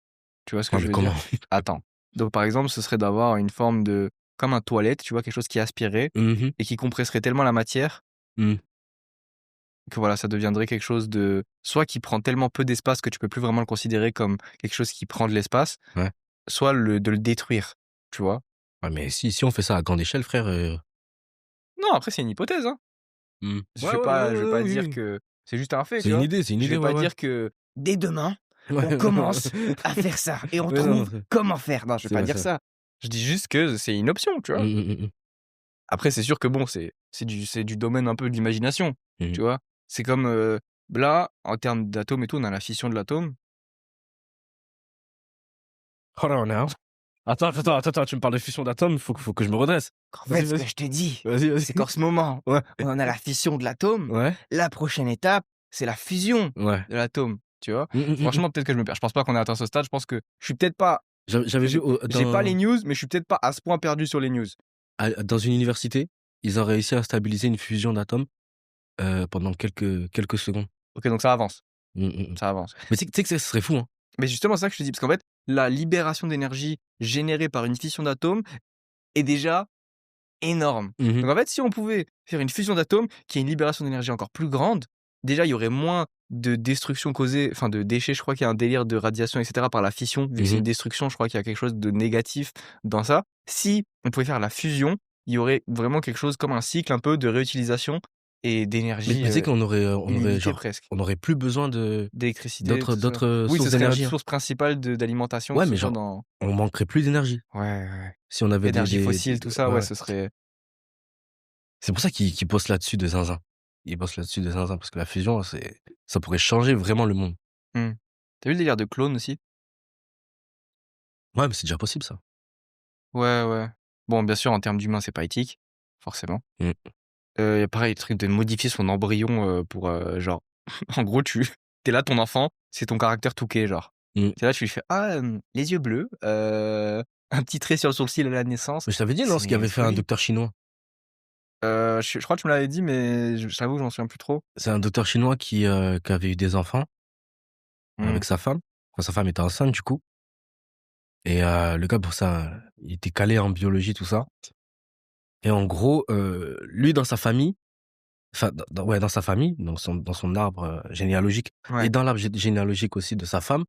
Tu vois ce que Ouais, je mais veux comment? dire? Attends. Donc par exemple, ce serait d'avoir une forme de comme un toilette, tu vois? Quelque chose qui aspirait Mmh mh. et qui compresserait tellement la matière Mmh. que voilà, ça deviendrait quelque chose de soit qui prend tellement peu d'espace que tu peux plus vraiment le considérer comme quelque chose qui prend de l'espace, Ouais. soit de le détruire, tu vois? Ouais, mais si on fait ça à grande échelle, frère, Non, après c'est une hypothèse, hein. mmh. Ouais, ouais, Je vais ouais, pas oui, dire oui. que c'est juste un fait, tu vois? C'est une Je idée, vais ouais, pas ouais. dire que dès demain, Ouais, on commence à faire ça et on ouais, non, trouve comment faire. Non, je vais c'est pas vrai, dire c'est vrai. ça. Je dis juste que c'est une option, tu vois? Mmh mh, mmh mh. Après, c'est sûr que bon, c'est du domaine un peu de l'imagination, Mmh mh. tu vois? C'est comme, là, en termes d'atomes et tout, on a la fission de l'atome. Hold on now. Attends, tu me parles de fusion d'atomes, faut que je me redresse. En Vas-y, fait, ce vas-y. que je te dis, Vas-y, c'est vas-y. qu'en ce moment, Ouais, on en a la fission de l'atome. ouais, La prochaine étape, c'est la fusion ouais. de l'atome, tu vois? Mmh mh, mmh mh. Franchement, peut-être que je me perds. Je pense pas qu'on ait atteint ce stade. Je pense que je suis peut-être pas J'avais vu j'ai pas les news, mais je suis peut-être pas à ce point perdu sur les news. dans une université, ils ont réussi à stabiliser une fusion d'atomes, pendant quelques secondes. OK, donc ça avance, Mmh mh, mmh. ça avance. Mais tu sais que ça ce serait fou, hein? Mais justement, c'est ça que je te dis, parce qu'en fait, la libération d'énergie générée par une fission d'atomes est déjà énorme. Mmh mh. Donc en fait, si on pouvait faire une fusion d'atomes qui a une libération d'énergie encore plus grande, déjà, il y aurait moins de destruction causée, enfin de déchets. Je crois qu'il y a un délire de radiation, et cetera, par la fission. Vu que Mmh c'est une mh. destruction, je crois qu'il y a quelque chose de négatif dans ça. Si on pouvait faire la fusion, il y aurait vraiment quelque chose comme un cycle un peu de réutilisation et Mais d'énergie, tu sais on aurait illimitée genre presque. on aurait plus besoin de D'électricité, tout ça. d'autres Oui, ce sources serait notre d'énergie, hein. source principale d'alimentation, que Ouais, ce mais soit genre, dans on manquerait plus d'énergie ouais, ouais, ouais. si on avait Énergie fossile, des tout ça, ouais, ouais. ce serait C'est pour ça qu'ils bossent là-dessus de zinzin. Ils bossent là-dessus de zinzin parce que la fusion, ça pourrait changer vraiment le monde. mmh. Tu vu le délire de clones aussi? Ouais, mais c'est déjà possible ça. Ouais, ouais. Bon, bien sûr, en termes d'humain, c'est pas éthique, forcément. Mmh. Il y a pareil, le truc de modifier son embryon, pour, genre en gros, tu es là, ton enfant, c'est ton caractère Touquet, genre. Mmh. Tu es là, tu lui fais: «Ah, les yeux bleus, un petit trait sur le sourcil à la naissance». Mais je t'avais dit, non, ce C'est qu'avait fait un folie. docteur chinois? Je crois que tu me l'avais dit, mais je j'avoue que je m'en souviens plus trop. C'est un docteur chinois qui avait eu des enfants Mmh. avec sa femme. Enfin, sa femme était enceinte du coup et le gars pour ça, il était calé en biologie, tout ça et en gros, lui dans sa famille, enfin ouais, dans sa famille, dans son arbre, généalogique et Ouais, dans l'arbre généalogique aussi de sa femme,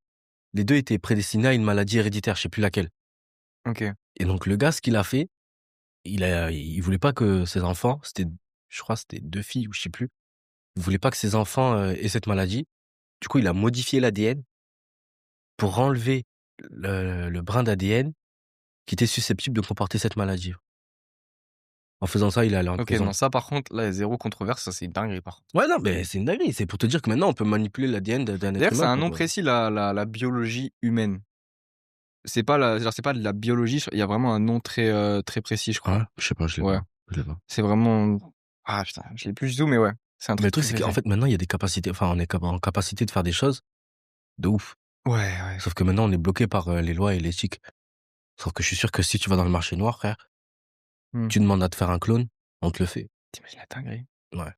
les 2 étaient prédestinés à une maladie héréditaire, je sais plus laquelle OK. et donc le gars, ce qu'il a fait, il voulait pas que ses enfants, je crois c'était 2 filles ou je sais plus, il voulait pas que ses enfants, aient cette maladie. Du coup, il a modifié l'ADN pour enlever le brin d'ADN qui était susceptible de comporter cette maladie. En faisant ça, il est allé en OK, prison. non, ça par contre, là, il y a 0 controverse, ça c'est une dinguerie par contre. Ouais, non, mais c'est une dinguerie. C'est pour te dire que maintenant, on peut manipuler l'ADN d'un être D'ailleurs, c'est humain un nom pour, précis, la biologie humaine. C'est pas genre, c'est pas de la biologie, il y a vraiment un nom très, très précis, je crois. ouais, je sais pas, je l'ai Ouais, pas, je l'ai pas. c'est vraiment ah putain, je l'ai plus du tout, mais ouais, c'est un Mais le truc truc, très c'est qu'en précis. fait, maintenant, il y a des capacités, enfin, on est en capacité de faire des choses de ouf. Ouais, ouais. Sauf que maintenant, on est bloqué par, les lois et l'éthique. Sauf que je suis sûr que si tu vas dans le marché noir, frère, Mmh. tu demandes à te faire un clone, on te le fait. Tu la dinguerie? Ouais.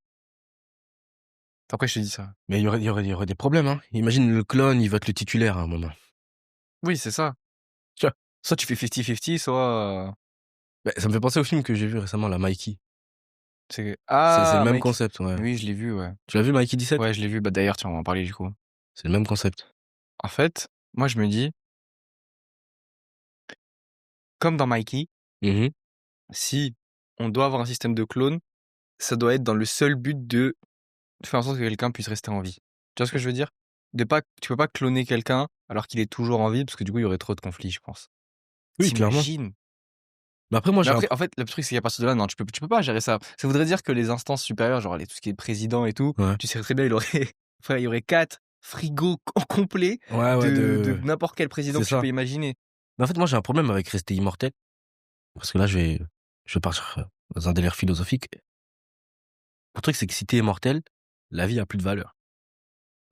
Après je te dis ça. Mais il y aurait des problèmes, hein. Imagine le clone, il va être le titulaire à un moment. Oui, c'est ça. Tu vois? Soit tu fais 50-50, soit, Beh, ça me fait penser au film que j'ai vu récemment, là, Mikey. c'est C'est le ah même mec! concept, ouais. Oui, je l'ai vu, ouais. Tu l'as vu Mikey 17? Ouais, je l'ai vu, bah, d'ailleurs, tiens, on va en parler du coup. C'est le même concept. En fait, moi je me dis, comme dans Mikey, Mmh mh. si on doit avoir un système de clones, ça doit être dans le seul but de faire en sorte que quelqu'un puisse rester en vie. Tu vois ce que je veux dire? De pas Tu peux pas cloner quelqu'un alors qu'il est toujours en vie parce que du coup, il y aurait trop de conflits, je pense. Oui, clairement. Tu Mais après moi Mais j'ai un après, p en fait, le truc, c'est qu'à partir de là, non, tu peux pas gérer ça. Ça voudrait dire que les instances supérieures, genre les tout ce qui est président et tout, ouais. tu sais très bien, il aurait frère, il y aurait 4 frigo en complet Ouais, ouais, de n'importe quel président c'est que tu ça. peux imaginer. Mais en fait, moi, j'ai un problème avec rester immortel. Parce que là, je vais partir dans un délire philosophique. Le truc, c'est que si t'es immortel, la vie a plus de valeur.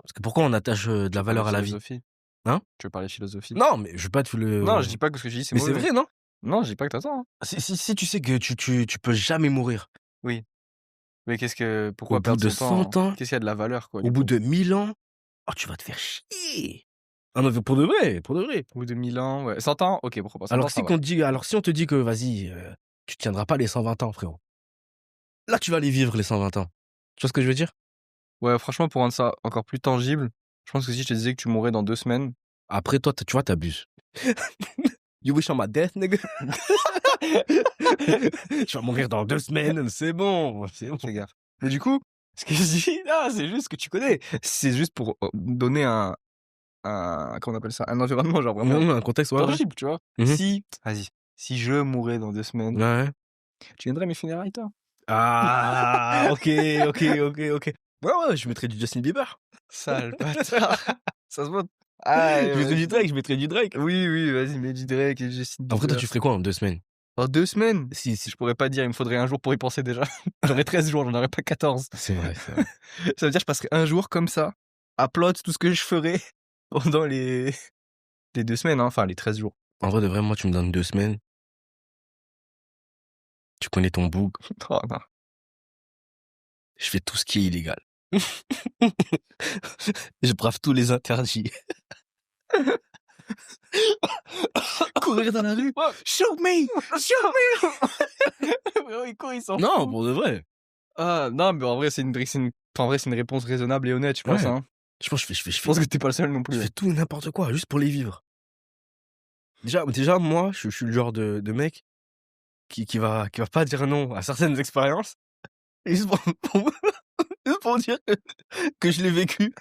Parce que pourquoi on attache de Tu la veux parler valeur à la vie? philosophie? Hein? Tu veux parler philosophie? Non, mais je veux pas te Non, le. je dis pas que ce que je dis, c'est Mais c'est mauvais. vrai, non? Non, je dis pas que t'as tort, hein. Si tu sais que tu peux jamais mourir, Oui, mais au pourquoi bout perdre de son temps? 100 ans, Qu'est-ce qu'il y a de la valeur, quoi, au du bout coup? de 1000 ans, oh, tu vas te faire chier. Ah non, mais pour de vrai, pour de vrai. Au bout de 1000 ans, ouais. 100 ans? OK, pourquoi pas 100 ans, ça va. Alors si on te dit que vas-y, tu tiendras pas les 120 ans, frérot. Là, tu vas les vivre les 120 ans. Tu vois ce que je veux dire? Ouais, franchement, pour rendre ça encore plus tangible, je pense que si je te disais que tu mourrais dans 2 semaines. Après, toi, tu vois, t'abuses. You wish on my death, nigga? Je vais mourir dans 2 semaines, c'est bon, c'est bon. Fais gaffe. Mais du coup, ce que je dis là, c'est juste que tu connais. C'est juste pour, donner comment on appelle ça? Un environnement, genre vraiment Un contexte, ouais, ouais. tangible, tu vois? Mmh. Si je mourais dans 2 semaines, Ouais. tu viendrais à mes funérailles, toi? Ah, OK, OK, OK, OK. Ouais, ouais, je mettrais du Justin Bieber. Sale bâtard. Ça se voit. Allez, Je mettrais du vas-y. Drake, je mettrais du Drake. Oui, oui, vas-y, mets du Drake et Justin Après, toi, Bieber. tu ferais quoi en 2 semaines? Dans 2 semaines? Si. Je pourrais pas dire, il me faudrait un jour pour y penser déjà. J'aurais 13 jours, j'en aurais pas 14. C'est vrai, c'est vrai. Ça veut dire que je passerai un jour comme ça, à plot tout ce que je ferai pendant les 2 semaines, hein, enfin les 13 jours. En vrai de vrai, moi, tu me donnes 2 semaines. Tu connais ton boug. Oh non. Je fais tout ce qui est illégal. Je brave tous les interdits. Courir dans la rue. Ouais. Shoot me! Shoot me! Frérot, il court, il s'en Non, fout. pour de vrai. Ah, non, mais en vrai, c'est une réponse raisonnable et honnête, je pense, Ouais. hein. Je pense que je Je pense que t'es pas le seul non je plus. fais tout et n'importe quoi, juste pour les vivre. Déjà moi, je suis le genre de mec qui va pas dire non à certaines expériences, juste juste pour dire que je l'ai vécu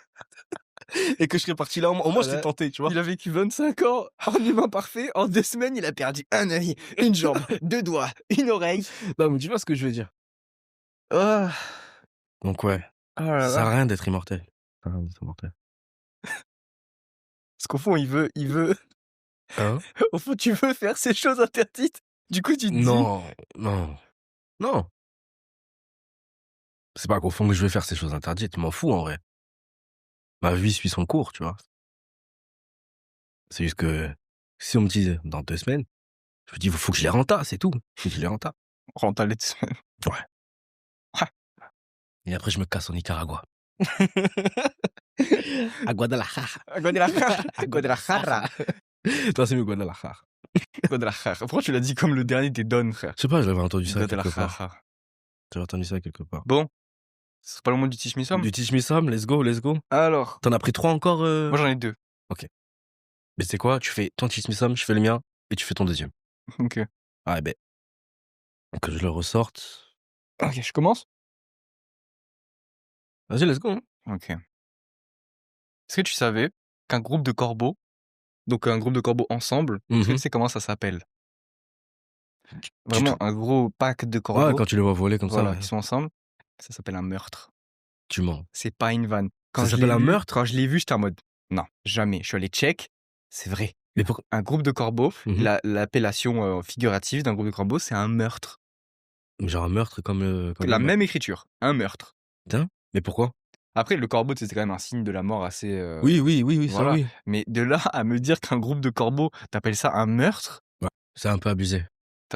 et que je serais parti là, au moins je Voilà. t'ai tenté, tu vois? Il a vécu 25 ans en humain parfait. En 2 semaines, il a perdu un œil, une jambe, 2 doigts, une oreille. Non, mais tu vois ce que je veux dire? Ah, Donc ouais, oh là ça sert à là. rien d'être immortel. Ça sert à rien d'être immortel. Parce qu'au fond, il veut Hein? au fond, tu veux faire ces choses interdites. Du coup, tu te dis Non, non, non. C'est pas qu'au fond que je vais faire ces choses interdites, je m'en fous en vrai. Ma vie suit son cours, tu vois? C'est juste que si on me dit dans 2 semaines, je me dis: «Faut que je les rentasse, c'est tout. Faut que je les rentasse». rentre à l'aide. Ouais. Et après je me casse au Nicaragua. À Guadalajara. Guadalajara. Toi, c'est mieux Guadalajara. Guadalajara. Pourquoi tu l'as dit comme le dernier des Don, frère? Je sais pas, j'avais entendu ça quelque part. Guadalajara. J'avais entendu ça quelque part. Bon, c'est pas le moment du Teach Me Some? Du Teach Me Some, let's go, let's go. Alors, T'en as pris 3 encore, moi j'en ai 2. Mais c'est quoi? Tu fais ton Teach Me Some, je fais le mien et tu fais ton deuxième. OK. Ah ben, que je le ressorte. OK, je commence? Vas-y, let's go, hein. OK. Est-ce que tu savais qu'un groupe de corbeaux, donc un groupe de corbeaux ensemble, est-ce que tu sais comment ça s'appelle? Vraiment un gros pack de Ouais, corbeaux, quand tu les vois voler comme ça, voilà, ouais. qui sont ensemble, ça s'appelle un meurtre. Tu mens. C'est pas une vanne. Ça je s'appelle l'ai un vu- meurtre? Quand je l'ai vu, j'étais en mode non, jamais. Je suis allé check, c'est vrai. Mais pourquoi? Un groupe de corbeaux, Mhm. l'appellation figurative d'un groupe de corbeaux, c'est un meurtre. Genre un meurtre comme La le même écriture, un meurtre. putain, mais pourquoi? Après, le corbeau, c'est quand même un signe de la mort assez. Oui, ça Voilà. oui. Mais de là à me dire qu'un groupe de corbeaux, t'appelles ça un meurtre, Ouais, c'est un peu abusé.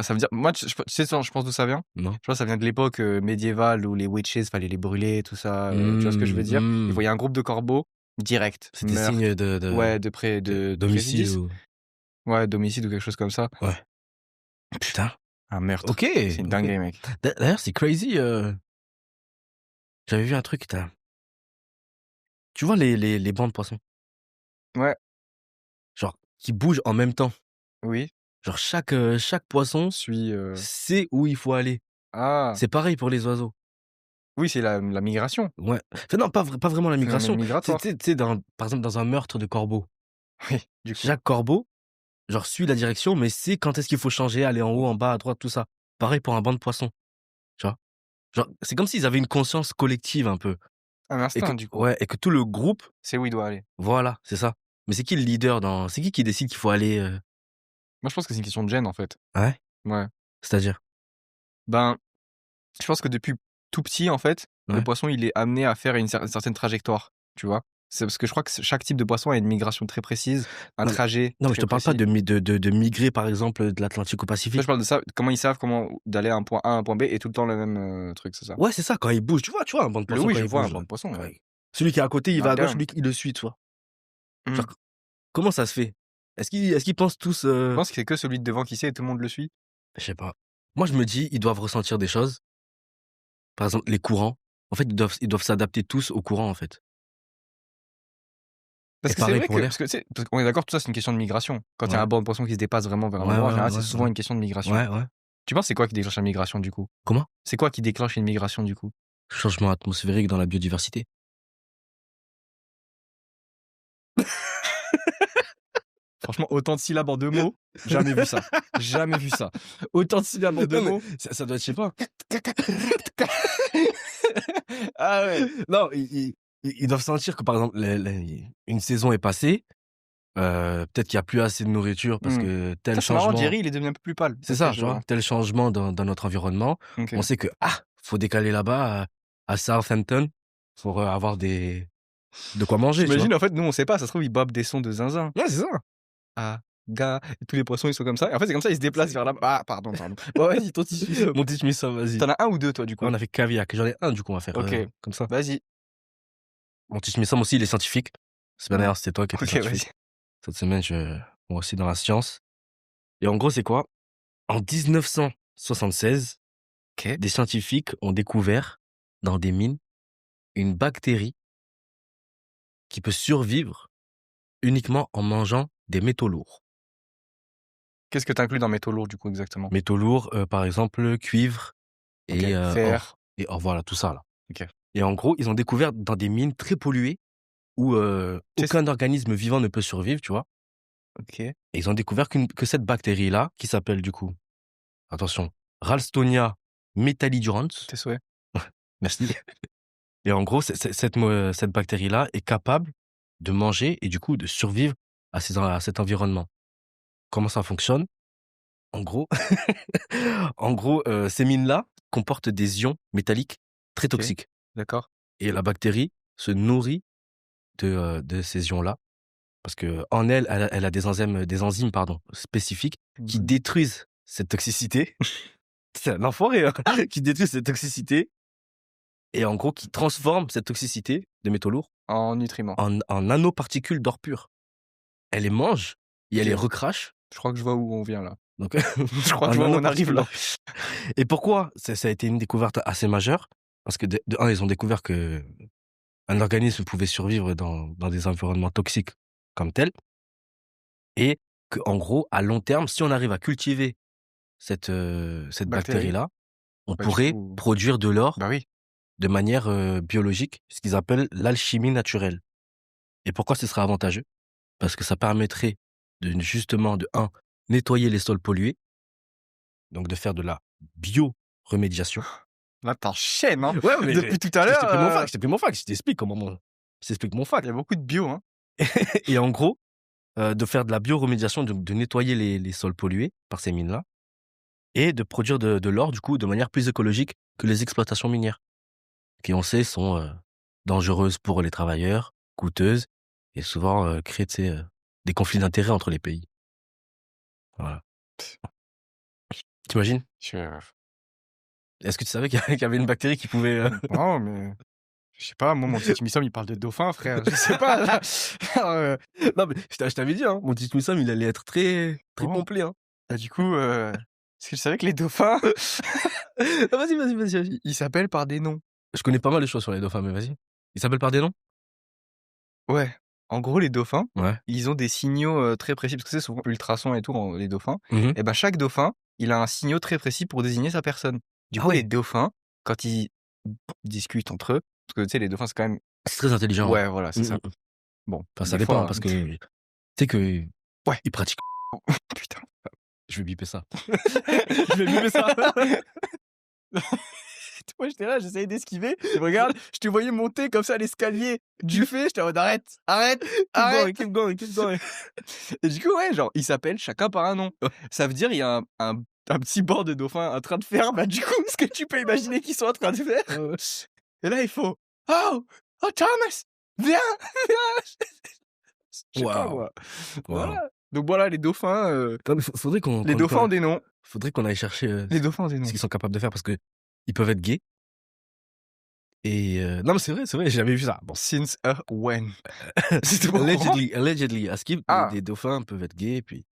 ça veut dire. Moi, tu sais, je pense d'où ça vient. Non? Je pense que ça vient de l'époque médiévale où les witches, fallait les brûler, tout ça. Tu vois ce que je veux dire? Ils voyaient un groupe de corbeaux, direct. C'était meurtre. signe de Ouais, de d'homicide préjudice. ou Ouais, d'homicide ou quelque chose comme ça. ouais. Putain. Un meurtre. OK. C'est une OK. dinguerie, mec. D'ailleurs, c'est crazy, j'avais vu un truc, tu vois les bancs de poissons? Ouais. Genre, qui bougent en même temps. Oui. Genre chaque poisson Suis. sait où il faut aller. Ah. C'est pareil pour les oiseaux. Oui, c'est la migration. Ouais. Enfin non, pas vraiment la Phénomène migration. migratoire. Tu sais par exemple dans un meurtre de corbeau, Oui, du coup. chaque corbeau, genre suit la direction, mais sait quand est-ce qu'il faut changer, aller en haut, en bas, à droite, tout ça. Pareil pour un banc de poissons, tu vois? Genre, c'est comme s'ils avaient une conscience collective un peu. Un et que instinct, du coup. ouais, et que tout le groupe C'est où il doit aller. voilà, c'est ça. Mais c'est qui le leader dans c'est qui décide qu'il faut aller, Moi, je pense que c'est une question de gène, en fait. ouais? Ouais. C'est-à-dire? Ben, je pense que depuis tout petit, en fait, le Ouais. poisson, il est amené à faire une certaine trajectoire, tu vois? C'est parce que je crois que chaque type de poisson a une migration très précise, un Non, mais trajet non, mais je très te parle pas précis. de migrer, par exemple, de l'Atlantique au Là, je Pacifique. parle de ça, comment ils savent comment d'aller à un point A à un point B et tout le temps le même, truc, c'est ça? Ouais, c'est ça, quand il bouge, tu vois un banc de poisson Oui, quand je il vois un bouge, banc là? de poisson, ouais. Ouais. Celui qui est à côté, il va Un à gauche, down. lui, il le suit, tu vois? Genre, Mmh. comment ça se fait? Est-ce qu'ils pensent tous, Je pense que c'est que celui de devant qui sait et tout le monde le suit. je sais pas. Moi, je me dis, ils doivent ressentir des choses. Par exemple, les courants. En fait, ils doivent s'adapter tous aux courants, en fait. Parce Et que c'est pareil vrai pour que parce l'air. que tu sais, parce qu'on est d'accord, tout ça, c'est une question de migration. Quand il y a un Ouais. banc de poisson qui se dépasse vraiment vers un Ouais, endroit, en ouais, général, c'est ouais, souvent ouais. une question de migration. Ouais, ouais. Tu penses c'est quoi qui déclenche la migration, du coup? Comment? C'est quoi qui déclenche une migration, du coup? Changement atmosphérique dans la biodiversité. Franchement, autant de syllabes en 2 mots, jamais vu ça. Jamais vu ça. Autant de syllabes en 2 Non, mais mots. ça doit être, je sais pas. Ah ouais. Non, ils doivent sentir que, par exemple, une saison est passée, peut-être qu'il y a plus assez de nourriture parce Mmh. que tel Ça, c'est marrant, changement Jerry, il est devenu un peu plus pâle. c'est OK, ça, je tu vois? vois. Tel changement dans notre environnement, on OK. sait que, faut décaler là-bas à Southampton pour, avoir de quoi manger, tu vois? T'imagines, en fait, nous, on sait pas, ça se trouve, il bobe des sons de zinzin. Ouais, c'est ça. Ah, ga et tous les poissons, ils sont comme ça et en fait, c'est comme ça, ils se déplacent vers là-bas. Ah, pardon, pardon. Bon, vas-y, ton tissu. Mon petit Smith, vas-y. Tu en as 1 ou 2 toi, du Ah, coup? on a fait Cavillac. J'en ai un, du coup, on va faire, OK, comme ça. vas-y. Mon petit Smith aussi, il est scientifique. C'est bien Ouais. d'ailleurs, c'était toi qui étais OK, vas-y. scientifique. Cette semaine, moi aussi dans la science. Et en gros, c'est quoi? En 1976, OK. des scientifiques ont découvert dans des mines une bactérie qui peut survivre uniquement en mangeant des métaux lourds. Qu'est-ce que tu inclus dans métaux lourds, du coup, exactement? Métaux lourds, par exemple, cuivre OK, et fer. or. Et or, voilà, tout ça là. OK. Et en gros, ils ont découvert dans des mines très polluées où, Tu sais, aucun organisme vivant ne peut survivre, tu vois? OK. Et ils ont découvert que cette bactérie-là, qui s'appelle du coup, attention, Ralstonia metallidurans, Tes souhaits. merci. Et en gros, cette bactérie-là est capable de manger et du coup de survivre à cet environnement. Comment ça fonctionne? En gros, ces mines-là comportent des ions métalliques très OK, toxiques d'accord. et la bactérie se nourrit de ces ions-là parce qu'en elle a des enzymes, pardon, spécifiques qui Mmh. détruisent cette toxicité. C'est un enfoiré, hein, qui détruisent cette toxicité et en gros qui transforment cette toxicité de métaux lourds En nutriments. en nanoparticules d'or pur. Elle les mange et elle les OK. recrache, Je crois que je vois où on vient là. donc Je crois que en je vois où on arrive nanoparticules là. d'or pur. Et pourquoi ça a été une découverte assez majeure? Parce que de un, ils ont découvert qu'un organisme pouvait survivre dans des environnements toxiques comme tel et qu'en gros, à long terme, si on arrive à cultiver cette Bactéries. bactérie-là, on Bah, du pourrait coup, produire de l'or bah oui. de manière, biologique, ce qu'ils appellent l'alchimie naturelle. Et pourquoi ce serait avantageux? Parce que ça permettrait justement de un nettoyer les sols pollués, donc de faire de la bioremédiation. Là, tu hein. Ouais, mais Depuis tout à je t'ai pris mon l'heure, fac, je t'ai pris mon fac, je t'explique je t'explique mon il fac. y a beaucoup de bio, hein. Et en gros, de faire de la bioremédiation, de nettoyer les sols pollués par ces mines-là et de produire de l'or, du coup, de manière plus écologique que les exploitations minières, qui on sait sont, dangereuses pour les travailleurs, coûteuses et souvent, créent, tu sais, des conflits d'intérêts entre les pays. Voilà. Tu imagines? Je Est-ce que tu savais qu'il y avait une bactérie qui pouvait, non, mais je sais pas, moi, mon petit Timmy il parle de dauphin, frère. Je sais pas, là. Non, mais je t'avais dit, hein, mon petit Moussam, il allait être très, très Bon, complet, hein. bah, du coup, est-ce que tu savais que les dauphins, Ah, vas-y. ils s'appellent par des noms? Je connais pas mal de choses sur les dauphins, mais vas-y. Ils s'appellent par des noms? Ouais. En gros, les dauphins, Ouais. ils ont des signaux, très précis parce que c'est souvent ultrasons et tout, les dauphins Mmh. et ben, chaque dauphin, il a un signaux très précis pour désigner sa personne. Du Ah coup, les ouais, dauphins, quand ils discutent entre eux, parce que, tu sais, les dauphins, c'est quand même c'est très intelligent, ouais. ouais, voilà, c'est ça. Mmh. Bon, Enfin, ça des dépend, hein, fois parce que tu sais qu'ils ouais, pratiquent. putain. Je vais biper ça. Je vais biper ça. Moi, j'étais là, là, j'essayais d'esquiver. Et regarde, je te voyais monter comme ça l'escalier du fait. J'étais en mode arrête, arrête, arrête. Keep going, keep going. Et du coup, ouais, genre, ils s'appellent chacun par un nom. Ça veut dire il y a un petit banc de dauphins en train de faire, bah, du coup, ce que tu peux imaginer qu'ils sont en train de faire. Ouais. Et là, il faut Oh, oh Thomas, viens, viens. Je sais pas Waouh. moi. Waouh. Voilà. Donc voilà, les dauphins, Non, mais faudrait qu'on les dauphins ont des noms. faudrait qu'on aille chercher Les dauphins ont des noms. ce qu'ils sont capables de faire parce que ils peuvent être gays. Et non, mais c'est vrai, j'avais vu ça. Bon, Since when? C'était pas au courant? allegedly, à Skip, Ah. des dauphins peuvent être gays, puis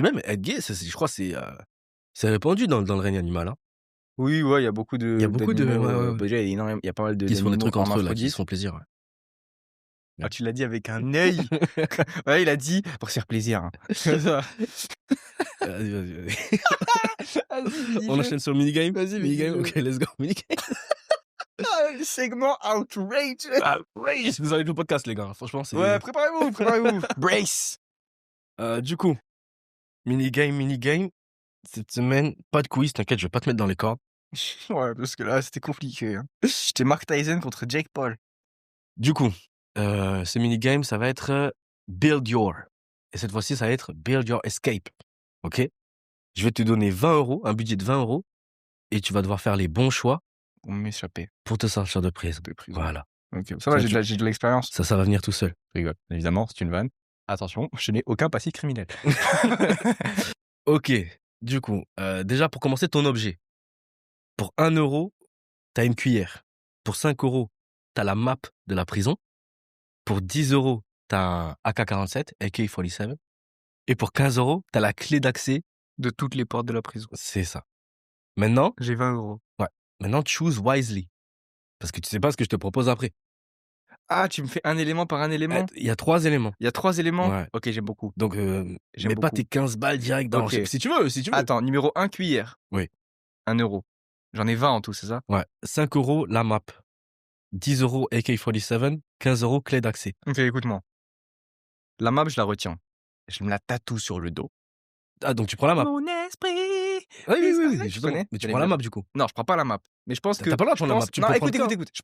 même être gay, je crois, c'est répandu dans le règne animal, hein. Oui, ouais, il y a beaucoup Il y a beaucoup de d'animaux, ouais. déjà, il y a énormément, il y a pas mal Qui se font des d'animaux trucs entre eux là, qui hermaphrodites. se font plaisir, ouais. Ah, tu l'as dit avec un œil. Ouais, il a dit pour se faire plaisir, hein. Comme ça. Vas-y. Vas-y, On dis-le. enchaîne sur le minigame? Vas-y, Minigame? dis-le. OK, let's go, minigame. Ah, le segment outrage. Ouais, vous avez le podcast, les gars, franchement, c'est Ouais, préparez-vous, préparez-vous. Brace. du coup, minigame, cette semaine, pas de quiz, t'inquiète, je vais pas te mettre dans les cordes. Ouais, parce que là, c'était compliqué, hein. J'étais Mark Tyson contre Jake Paul. Du coup, ce minigame, ça va être Build Your. Et cette fois-ci, ça va être Build Your Escape. OK? Je vais te donner 20 €, un budget de 20 €, et tu vas devoir faire les bons choix Pour m'échapper pour te sortir de prison. de prison. Voilà. Ok, ça va, Ça, j'ai de l'expérience. ça va venir tout seul. Je rigole. Évidemment, c'est une vanne. Attention, je n'ai aucun passif criminel. OK. Du coup, déjà pour commencer, ton objet. Pour 1 €, t'as une cuillère. Pour 5 €, t'as la map de la prison. Pour 10 €, t'as un AK-47, AK-47. Et pour 15 €, t'as la clé d'accès. De toutes les portes de la prison. C'est ça. Maintenant, J'ai 20 €. maintenant, choose wisely. Parce que tu sais pas ce que je te propose après. Ah, tu me fais un élément par un élément? Il y a 3 éléments. Il y a 3 éléments? Ouais. Ok, j'aime beaucoup. Donc, J'aime mets pas beaucoup. tes 15 balles direct dans... Ok. Si tu veux, si tu veux. Attends, numéro 1, cuillère. Oui. 1 €. J'en ai 20 en tout, c'est ça? Ouais. 5 € la map. 10 € AK-47. 15 € clé d'accès. Ok, écoute-moi. La map, je la retiens. Je me la tatoue sur le dos. Ah, donc tu prends la map. Mon esprit. Oui, Tu justement. connais? Mais tu J'allais prends la dire. map du coup. Non, je prends pas la map. Mais je pense que. T'as pas le droit de prendre la map. Tu Non, peux écoute, prendre écoute. Je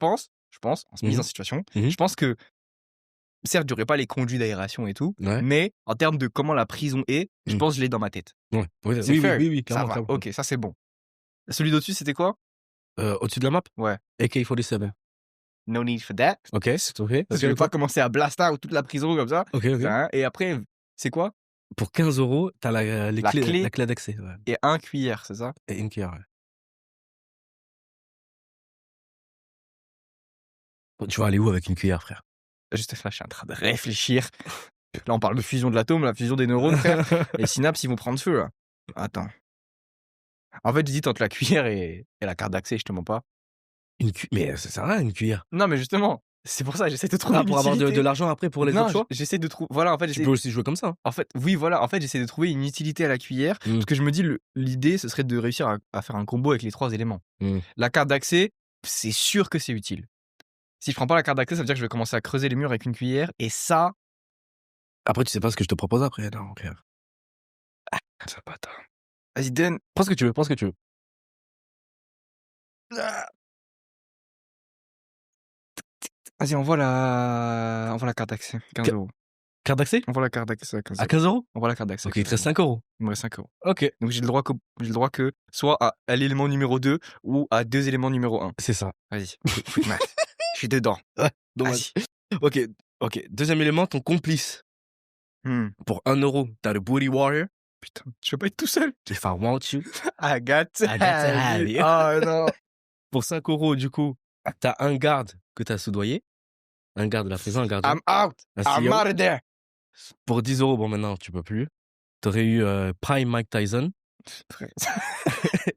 pense, en mise Mhm. en situation, Mhm. je pense que, certes, j'aurais pas les conduits d'aération et tout, Ouais. mais en termes de comment la prison est, je Mhm. pense que je l'ai dans ma tête. Ouais. C'est Oui, fair. oui, Ça clairement, va. clairement. Ok, ça c'est bon. Celui d'au-dessus, c'était quoi? Au-dessus de la map? Ouais. AK-47. No need for that. Ok, c'est ok. Parce que je vais pas commencer à blast out toute la prison comme ça. Ok. Hein. Et après, c'est quoi? Pour 15 €, t'as la clé. clé d'accès. Ouais. Et un cuillère, c'est ça? Et une cuillère, ouais. Bon, tu vas aller où avec une cuillère, frère? Juste là, je suis en train de réfléchir. Là, on parle de fusion de l'atome, la fusion des neurones, frère. Les synapses, ils vont prendre feu, là. Attends. En fait, j'hésite entre la cuillère et la carte d'accès, je te mens pas. Mais ça sert à rien, une cuillère. Non, mais justement, c'est pour ça, j'essaie de trouver Ah, une pour avoir utilité. de l'argent après pour les Non, autres choix? j'essaie de trouver. Voilà, en fait, Tu peux aussi jouer comme ça. Hein. En fait, oui, voilà. En fait, j'essaie de trouver une utilité à la cuillère. Parce que je me dis, l'idée, ce serait de réussir à faire un combo avec les 3 éléments. La carte d'accès, c'est sûr que c'est utile. Si je prends pas la carte d'accès, ça veut dire que je vais commencer à creuser les murs avec une cuillère. Et ça. Après, tu sais pas ce que je te propose après. Non, frère. Ah, ça pas tard. Vas-y, donne. Prends ce que tu veux, prends ce que tu veux. Vas-y, envoie la carte d'accès. 15 €. Carte d'accès? Envoie la carte d'accès à 15 €. À 15 €? Envoie la carte d'accès. Ok, il te reste 5 €. Il me reste 5 €. Ok. Donc j'ai le droit que soit à l'élément numéro 2 ou à 2 éléments numéro 1. C'est ça. Vas-y. Je suis dedans. Dommage. Ok. Deuxième élément, ton complice. Pour 1 €, t'as le Booty Warrior. Putain, je peux pas être tout seul. If I want you. I got to have you. Oh non. Pour 5 €, du coup, t'as un garde que t'as soudoyé. Un garde de la prison, un gardien. I'm out. Un I'm CEO. out of there. Pour 10 €, bon, maintenant, tu peux plus. T'aurais eu Prime Mike Tyson.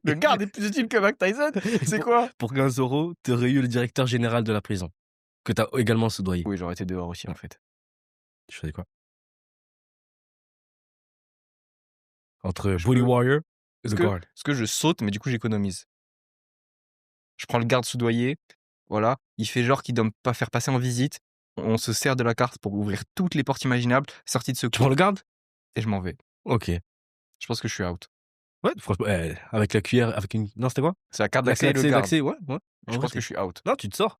Le garde est plus utile que Mike Tyson. C'est quoi? Pour 15 €, t'aurais eu le directeur général de la prison. Que t'as également soudoyé. Oui, j'aurais été dehors aussi, en fait. Tu faisais quoi? Entre Booty Warrior et The Guard. Parce que je saute, mais du coup, j'économise. Je prends le garde soudoyé. Voilà. Il fait genre qu'il doit me pas faire passer en visite. On se sert de la carte pour ouvrir toutes les portes imaginables. Sortie de Tu prends secours. le garde? Et je m'en vais. Ok. Je pense que je suis out. Ouais, franchement, avec la cuillère, avec une. Non, c'était quoi? C'est la carte La d'accès et carte le garde. d'accès, ouais, ouais. En Je vrai, pense que je suis out. non, tu te sors.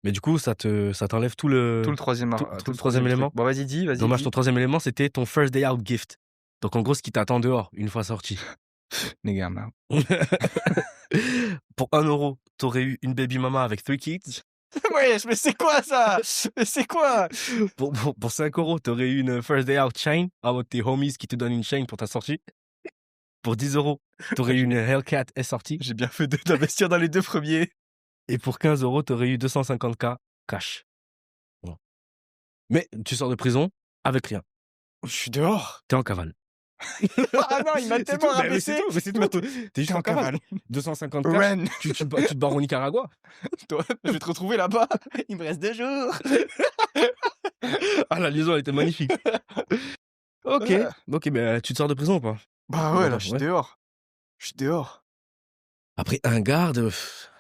Mais du coup, ça t'enlève tout Tout le le troisième tout ar tout tout le le 3e 3e truc. élément. Bon, vas-y, dis, vas-y, Dommage, dis. ton 3e élément, c'était ton first day out gift. Donc en gros, ce qui t'attend dehors, une fois sorti. Nigga, I'm out. Pour 1 €, t'aurais eu une baby mama avec 3 kids. Wesh, mais c'est quoi ça? Mais c'est quoi? Pour 5 €, t'aurais eu une first day out chain, avec tes homies qui te donnent une chain pour ta sortie. Pour 10 €, t'aurais eu une Hellcat S-sortie. J'ai bien fait d'investir dans les 2 premiers. Et pour 15 €, t'aurais eu 250 K cash. Voilà. Mais tu sors de prison avec rien. Je suis dehors. T'es en cavale. Ah non, il m'a C'est tellement tout, mais c'est rabaissé. tout, mais c'est tout. T'es juste T'es en en cavale. cavale. 250 cash, Ren. tu te barres au Nicaragua. Toi, je vais te retrouver là-bas. Il me reste 2 jours. Ah, la liaison, elle était magnifique. OK, mais tu te sors de prison ou pas? Bah ouais, là, je suis Ouais. dehors. Je suis dehors. Après, un garde,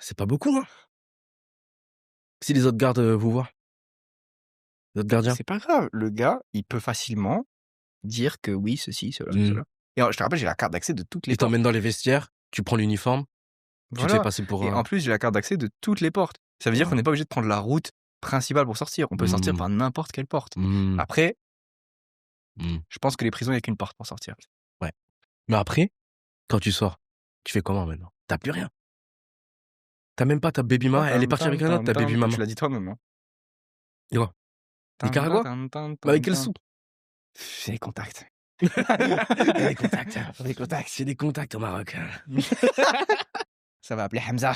c'est pas beaucoup, hein. Si les autres gardes vous voient, les autres gardiens. C'est pas grave. Le gars, il peut facilement dire que oui, ceci, cela, Mmh. cela. Et je te rappelle, j'ai la carte d'accès de toutes les Ils portes. t'emmènent dans les vestiaires, tu prends l'uniforme, tu te fais Voilà. passer pour Et en plus, j'ai la carte d'accès de toutes les portes. Ça veut dire qu'on n'est pas obligé de prendre la route principale pour sortir. On peut sortir Mmh. par n'importe quelle porte. Mmh. Après, Mmh. je pense que les prisons, il n'y a qu'une porte pour sortir. Ouais. Mais après, quand tu sors, tu fais comment maintenant? T'as plus rien. T'as même pas ta baby mama, elle est partie avec un autre, ta baby mama. Tu l'as dit toi-même, hein. Et quoi? Nicaragua? Mais avec quelle soupe? C'est les contacts. Des contacts. Les contacts. J'ai des contacts au Maroc. Ça va appeler Hamza.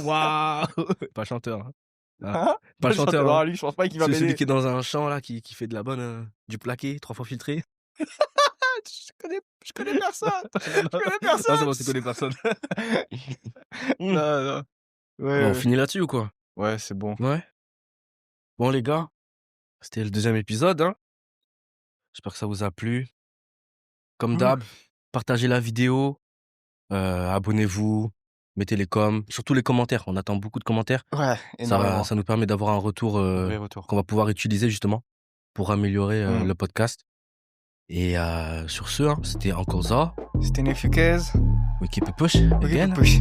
Waouh! Pas chanteur. Hein. Hein? Pas chanteur. Ah, Hein. lui, je pense pas qu'il va C'est celui m'aider. qui est dans un champ là, qui fait de la bonne, du plaqué, 3 fois filtré. Je connais personne. Je connais Non, personne. c'est bon, tu connais personne. Non, non. Ouais, Bon, on finit là-dessus ou quoi? ouais, c'est bon. Ouais. Bon les gars, c'était le 2e épisode. Hein. J'espère que ça vous a plu. Comme d'hab, partagez la vidéo, abonnez-vous, mettez les coms, surtout les commentaires. On attend beaucoup de commentaires. Ouais, énormément. Ça nous permet d'avoir un retour Vrai retour. qu'on va pouvoir utiliser justement pour améliorer le podcast. Et sur ce, hein, c'était Encore ça. C'était Nefukez. We keep it push Ok, again. push.